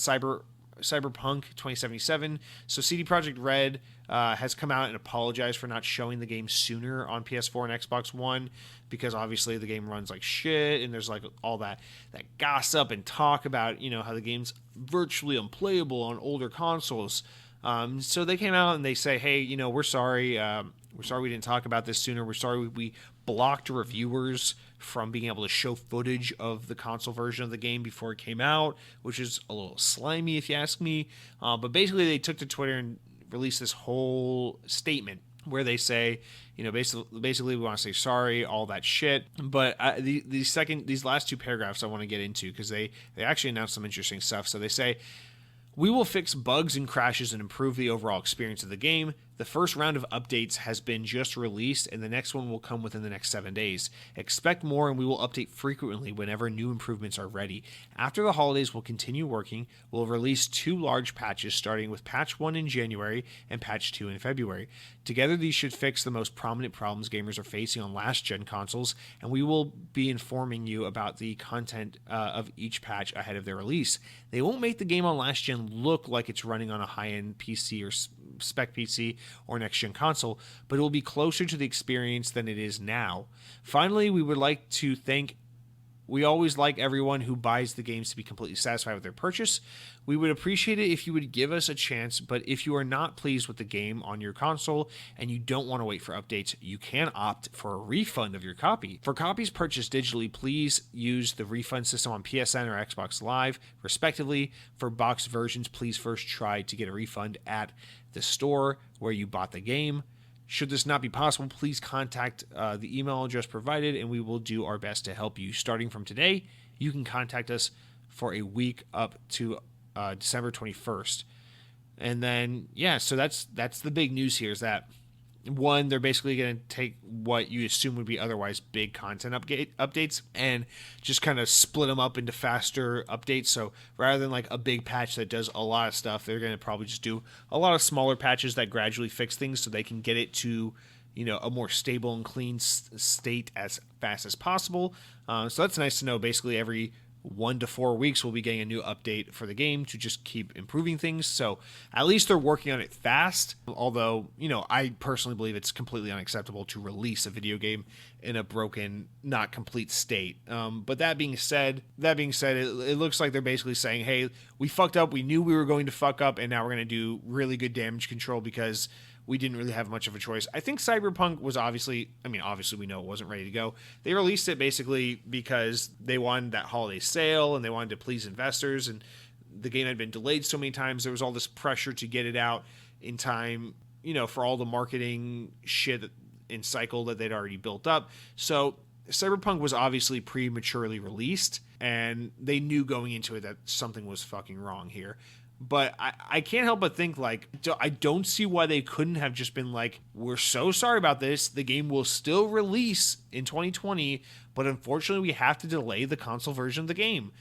Cyberpunk 2077. So CD Projekt Red has come out and apologized for not showing the game sooner on PS4 and Xbox One, because obviously the game runs like shit, and there's like all that gossip and talk about, how the game's virtually unplayable on older consoles. So they came out and they say, hey, we're sorry. We're sorry we didn't talk about this sooner. We're sorry we blocked reviewers from being able to show footage of the console version of the game before it came out, which is a little slimy if you ask me. But basically they took to Twitter and released this whole statement where they say, basically we want to say sorry, all that shit. But these last two paragraphs I want to get into, because they actually announced some interesting stuff. So they say, we will fix bugs and crashes and improve the overall experience of the game. The first round of updates has been just released, and the next one will come within the next 7 days. Expect more, and we will update frequently whenever new improvements are ready. After the holidays, we'll continue working. We'll release 2 large patches, starting with Patch 1 in January and Patch 2 in February. Together, these should fix the most prominent problems gamers are facing on last-gen consoles, and we will be informing you about the content of each patch ahead of their release. They won't make the game on last-gen look like it's running on a high-end PC or spec PC or next-gen console, but it will be closer to the experience than it is now. Finally, we always like everyone who buys the games to be completely satisfied with their purchase. We would appreciate it if you would give us a chance, but if you are not pleased with the game on your console and you don't want to wait for updates, you can opt for a refund of your copy. For copies purchased digitally, please use the refund system on PSN or Xbox Live, respectively. For boxed versions, please first try to get a refund at the store where you bought the game. Should this not be possible, please contact the email address provided, and we will do our best to help you. Starting from today, you can contact us for a week up to December 21st. And then, so that's the big news here, is that, one, they're basically going to take what you assume would be otherwise big content updates and just kind of split them up into faster updates. So rather than like a big patch that does a lot of stuff, they're going to probably just do a lot of smaller patches that gradually fix things so they can get it to, a more stable and clean state as fast as possible. So that's nice to know. Basically every 1 to 4 weeks we'll be getting a new update for the game to just keep improving things. So at least they're working on it fast, although I personally believe it's completely unacceptable to release a video game in a broken, not complete state. But that being said, it looks like they're basically saying, hey, we fucked up, we knew we were going to fuck up, and now we're going to do really good damage control because we didn't really have much of a choice. I think Cyberpunk was obviously we know it wasn't ready to go. They released it basically because they wanted that holiday sale and they wanted to please investors, and the game had been delayed so many times. There was all this pressure to get it out in time, for all the marketing shit and cycle that they'd already built up. So Cyberpunk was obviously prematurely released, and they knew going into it that something was fucking wrong here. But I can't help but think, I don't see why they couldn't have just been like, we're so sorry about this. The game will still release in 2020, but unfortunately we have to delay the console version of the game.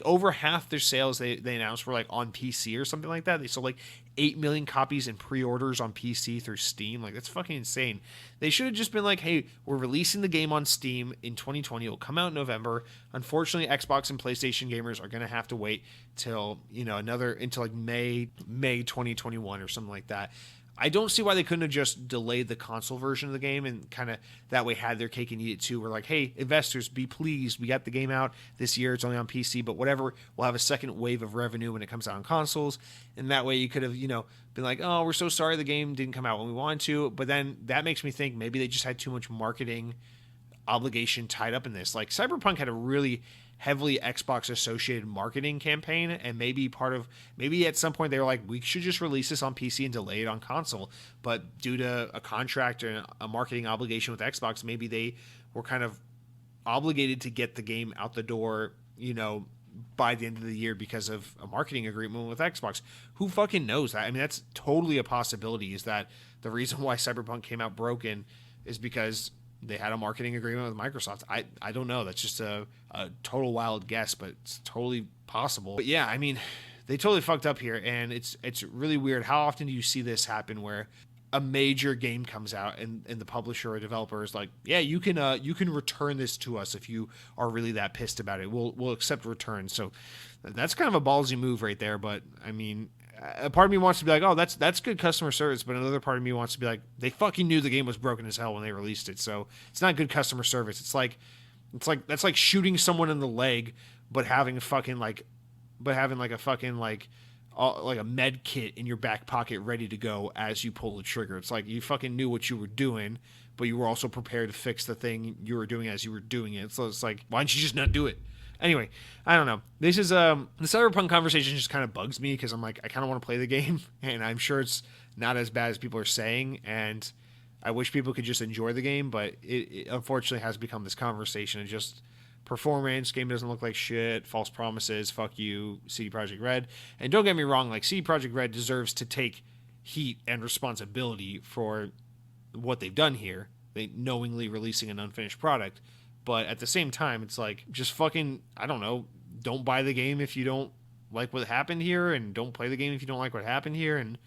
Over half their sales they announced were on PC or something like that. They sold 8 million copies in pre-orders on PC through Steam. That's fucking insane. They should have just been like, hey, we're releasing the game on Steam in 2020. It'll come out in November. Unfortunately, Xbox and PlayStation gamers are going to have to wait till, until May 2021 or something like that. I don't see why they couldn't have just delayed the console version of the game and kind of that way had their cake and eat it too. We're like, hey, investors, be pleased. We got the game out this year. It's only on PC, but whatever. We'll have a second wave of revenue when it comes out on consoles. And that way you could have, been like, oh, we're so sorry the game didn't come out when we wanted to. But then that makes me think maybe they just had too much marketing obligation tied up in this. Cyberpunk had a really heavily Xbox associated marketing campaign, and maybe at some point they were like, we should just release this on PC and delay it on console. But due to a contract or a marketing obligation with Xbox, maybe they were kind of obligated to get the game out the door, by the end of the year because of a marketing agreement with Xbox. Who fucking knows that? That's totally a possibility, is that the reason why Cyberpunk came out broken is because they had a marketing agreement with Microsoft. I don't know. That's just a total wild guess, but it's totally possible. But yeah, they totally fucked up here, and it's really weird. How often do you see this happen where a major game comes out and the publisher or developer is like, yeah, you can return this to us if you are really that pissed about it. We'll accept returns. So that's kind of a ballsy move right there. But I mean, a part of me wants to be like, oh, that's good customer service, but another part of me wants to be like, they fucking knew the game was broken as hell when they released it, so it's not good customer service. It's like that's like shooting someone in the leg, but having a fucking like a med kit in your back pocket ready to go as you pull the trigger. It's like you fucking knew what you were doing, but you were also prepared to fix the thing you were doing as you were doing it. So it's like, why don't you just not do it? Anyway, I don't know. This is the Cyberpunk conversation just kind of bugs me because I'm like, I kind of want to play the game, and I'm sure it's not as bad as people are saying, and I wish people could just enjoy the game, but it unfortunately has become this conversation of just performance, game doesn't look like shit, false promises, fuck you, CD Projekt Red. And don't get me wrong, like CD Projekt Red deserves to take heat and responsibility for what they've done here. They knowingly releasing an unfinished product. But at the same time, it's like, just fucking, I don't know, don't buy the game if you don't like what happened here, and don't play the game if you don't like what happened here, and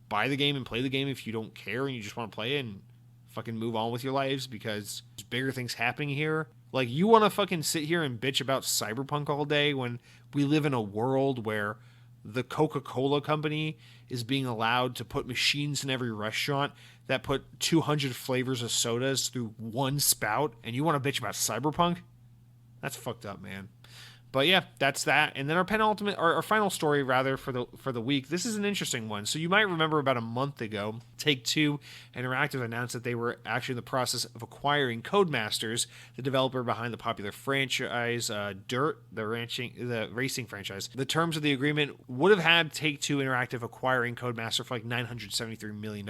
buy the game and play the game if you don't care and you just want to play it, and fucking move on with your lives because there's bigger things happening here. Like, you want to fucking sit here and bitch about Cyberpunk all day when we live in a world where the Coca-Cola company is being allowed to put machines in every restaurant that put 200 flavors of sodas through one spout, and you want to bitch about Cyberpunk? That's fucked up, man. But yeah, that's that. And then our final story rather for the week. This is an interesting one. So you might remember about a month ago, Take-Two Interactive announced that they were actually in the process of acquiring Codemasters, the developer behind the popular franchise Dirt, the racing franchise. The terms of the agreement would have had Take-Two Interactive acquiring Codemaster for like $973 million.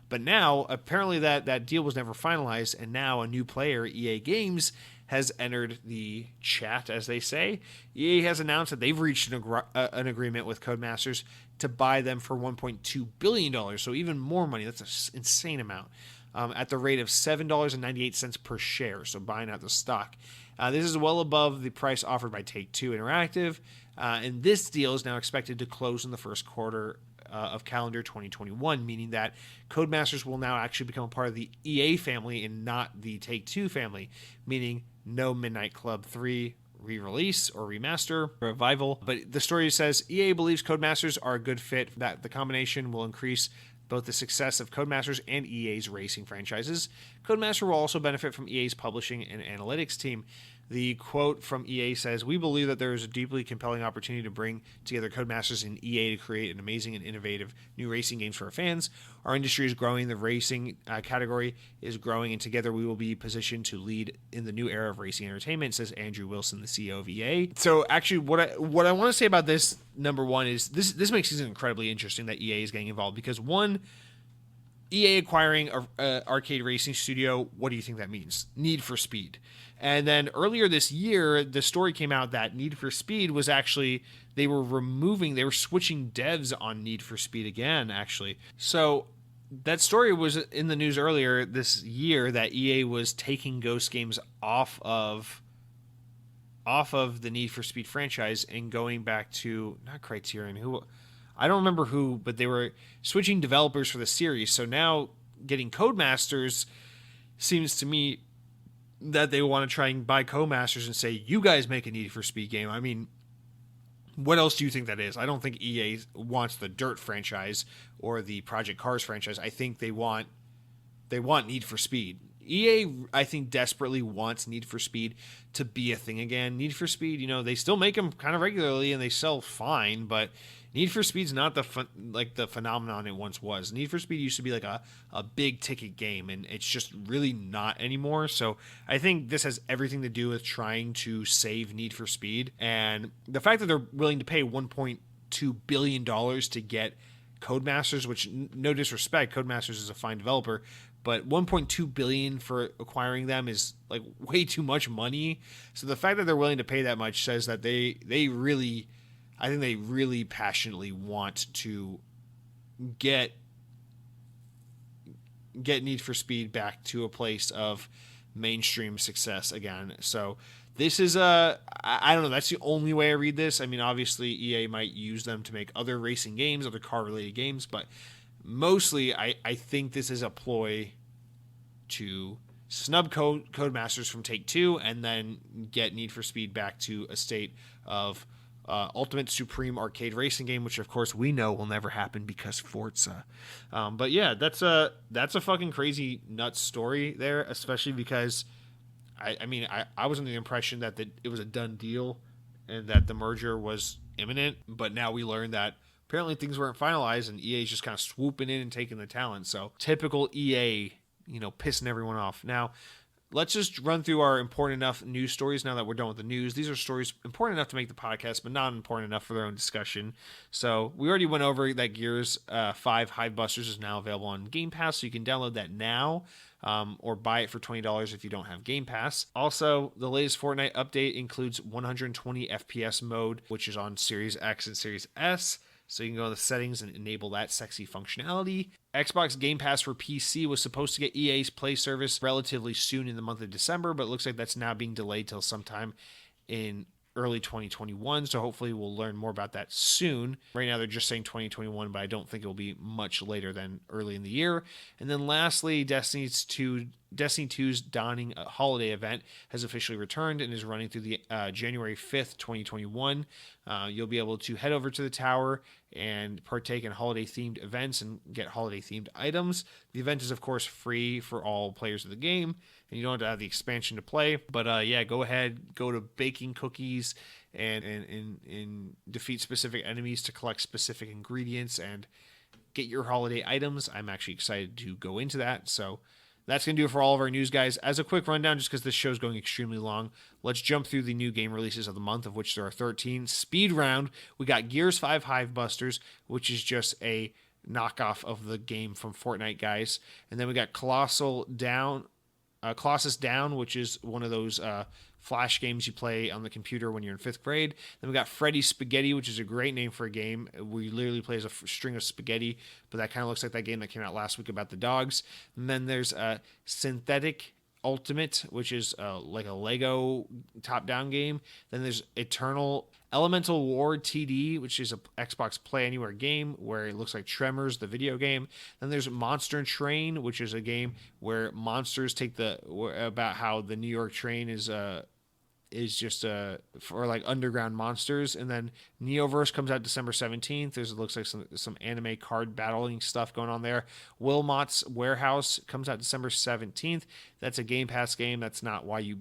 But now, apparently that deal was never finalized, and now a new player, EA Games, has entered the chat, as they say. EA has announced that they've reached an agreement with Codemasters to buy them for $1.2 billion, so even more money. That's an insane amount, at the rate of $7.98 per share, so buying out the stock. This is well above the price offered by Take-Two Interactive, and this deal is now expected to close in the first quarter of calendar 2021, meaning that Codemasters will now actually become a part of the EA family and not the Take-Two family, meaning no Midnight Club 3 re-release or remaster or revival. But the story says EA believes Codemasters are a good fit, that the combination will increase both the success of Codemasters and EA's racing franchises. Codemaster will also benefit from EA's publishing and analytics team. The quote from EA says, "We believe that there is a deeply compelling opportunity to bring together Codemasters and EA to create an amazing and innovative new racing games for our fans. Our industry is growing, the racing category is growing, and together we will be positioned to lead in the new era of racing entertainment," says Andrew Wilson, the CEO of EA. So actually, what I want to say about this, number one, is this makes it incredibly interesting that EA is getting involved, because one, EA acquiring a arcade racing studio, what do you think that means? Need for Speed. And then earlier this year, the story came out that Need for Speed was actually, they were switching devs on Need for Speed again, actually. So that story was in the news earlier this year that EA was taking Ghost Games off of the Need for Speed franchise and going back to, not Criterion, I don't remember who, but they were switching developers for the series. So now getting Codemasters seems to me that they want to try and buy Codemasters and say, you guys make a Need for Speed game. I mean, what else do you think that is? I don't think EA wants the Dirt franchise or the Project Cars franchise. I think they want Need for Speed. EA, I think, desperately wants Need for Speed to be a thing again. Need for Speed, they still make them kind of regularly and they sell fine, but Need for Speed's not the phenomenon it once was. Need for Speed used to be like a big ticket game, and it's just really not anymore. So I think this has everything to do with trying to save Need for Speed, and the fact that they're willing to pay $1.2 billion to get Codemasters, which, no disrespect, Codemasters is a fine developer, but $1.2 billion for acquiring them is like way too much money. So the fact that they're willing to pay that much says that they really passionately want to get Need for Speed back to a place of mainstream success again. So this is I don't know, that's the only way I read this. I mean, obviously EA might use them to make other racing games, other car related games, but mostly I think this is a ploy to snub Codemasters from Take-Two and then get Need for Speed back to a state of ultimate supreme arcade racing game, which of course we know will never happen because Forza. But yeah, that's a fucking crazy nuts story there, especially because I was under the impression that it was a done deal and that the merger was imminent, but now we learned that apparently things weren't finalized and EA is just kind of swooping in and taking the talent. So typical EA, pissing everyone off. Now, let's just run through our important enough news stories now that we're done with the news. These are stories important enough to make the podcast, but not important enough for their own discussion. So we already went over that Gears 5 Hivebusters is now available on Game Pass, so you can download that now. Or buy it for $20 if you don't have Game Pass. Also, the latest Fortnite update includes 120 FPS mode, which is on Series X and Series S. So you can go in the settings and enable that sexy functionality. Xbox Game Pass for PC was supposed to get EA's Play service relatively soon in the month of December, but it looks like that's now being delayed till sometime in early 2021, so hopefully we'll learn more about that soon. Right now they're just saying 2021, but I don't think it will be much later than early in the year. And then lastly, Destiny 2's Dawning holiday event has officially returned and is running through the January 5th, 2021. You'll be able to head over to the tower and partake in holiday-themed events and get holiday-themed items. The event is, of course, free for all players of the game, and you don't have to have the expansion to play. But yeah, go ahead, go to baking cookies and defeat specific enemies to collect specific ingredients and get your holiday items. I'm actually excited to go into that, so that's going to do it for all of our news, guys. As a quick rundown, just because this show's going extremely long, let's jump through the new game releases of the month, of which there are 13. Speed round, we got Gears 5 Hivebusters, which is just a knockoff of the game from Fortnite, guys. And then we got Colossus Down, which is one of those Flash games you play on the computer when you're in 5th grade. Then we got Freddy's Spaghetti, which is a great name for a game. We literally play as a string of spaghetti, but that kind of looks like that game that came out last week about the dogs. And then there's Synthetic Ultimate, which is like a Lego top-down game. Then there's Elemental War TD, which is a Xbox Play Anywhere game where it looks like Tremors, the video game. Then there's Monster Train, which is a game where monsters take about how the New York train is just for like underground monsters. And then Neoverse comes out December 17th. It looks like some anime card battling stuff going on there. Wilmot's Warehouse comes out December 17th. That's a Game Pass game. That's not why you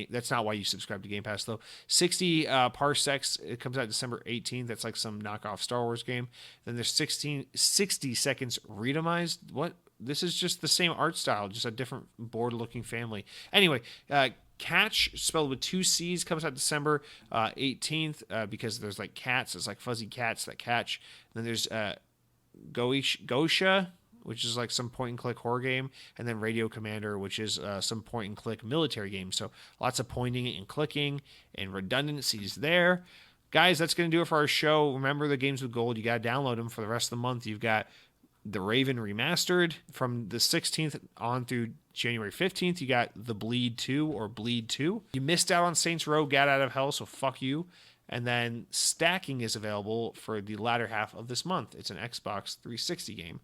that's not why you subscribe to Game Pass though. 60 Parsecs, it comes out December 18th. That's like some knockoff Star Wars game. Then there's 60 Seconds Redomized. What? This is just the same art style, just a different board-looking family. Anyway, Catch, spelled with 2 C's, comes out December 18th because there's like cats. It's like fuzzy cats that catch. And then there's Gosha, which is like some point-and-click horror game. And then Radio Commander, which is some point-and-click military game. So lots of pointing and clicking and redundancies there. Guys, that's going to do it for our show. Remember the Games with Gold. You got to download them for the rest of the month. You've got The Raven Remastered from the 16th on through January 15th. You got The Bleed 2 or Bleed 2. You missed out on Saints Row Get Out of Hell, so fuck you. And then Stacking is available for the latter half of this month. It's an Xbox 360 game.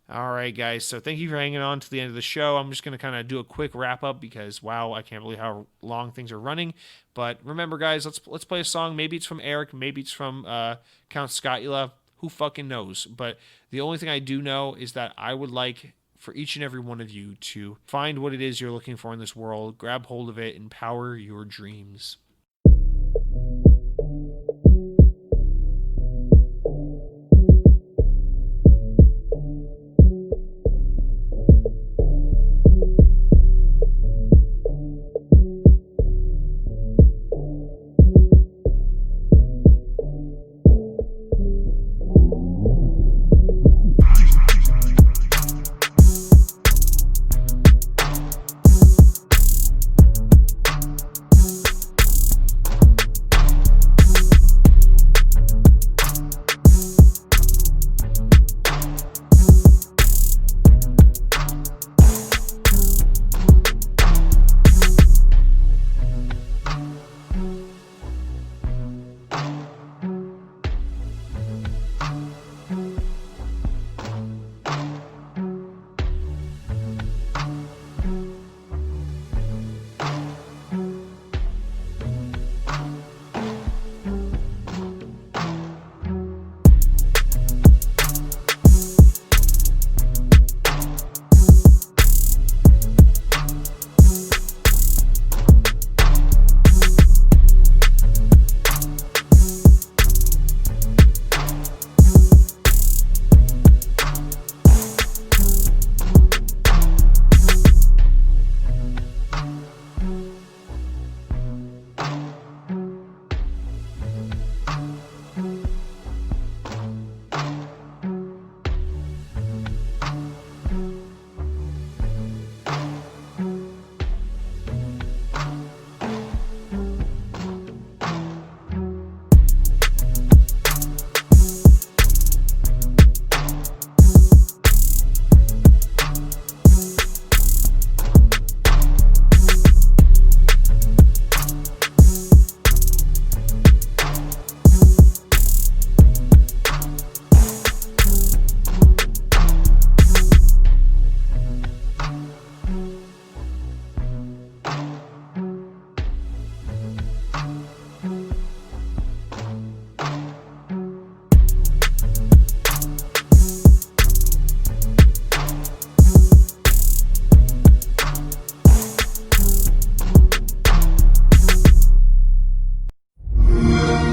All right, guys. So thank you for hanging on to the end of the show. I'm just going to kind of do a quick wrap up because, wow, I can't believe how long things are running. But remember, guys, let's play a song. Maybe it's from Eric. Maybe it's from Count Scotula. Who fucking knows? But the only thing I do know is that I would like for each and every one of you to find what it is you're looking for in this world, grab hold of it, and power your dreams.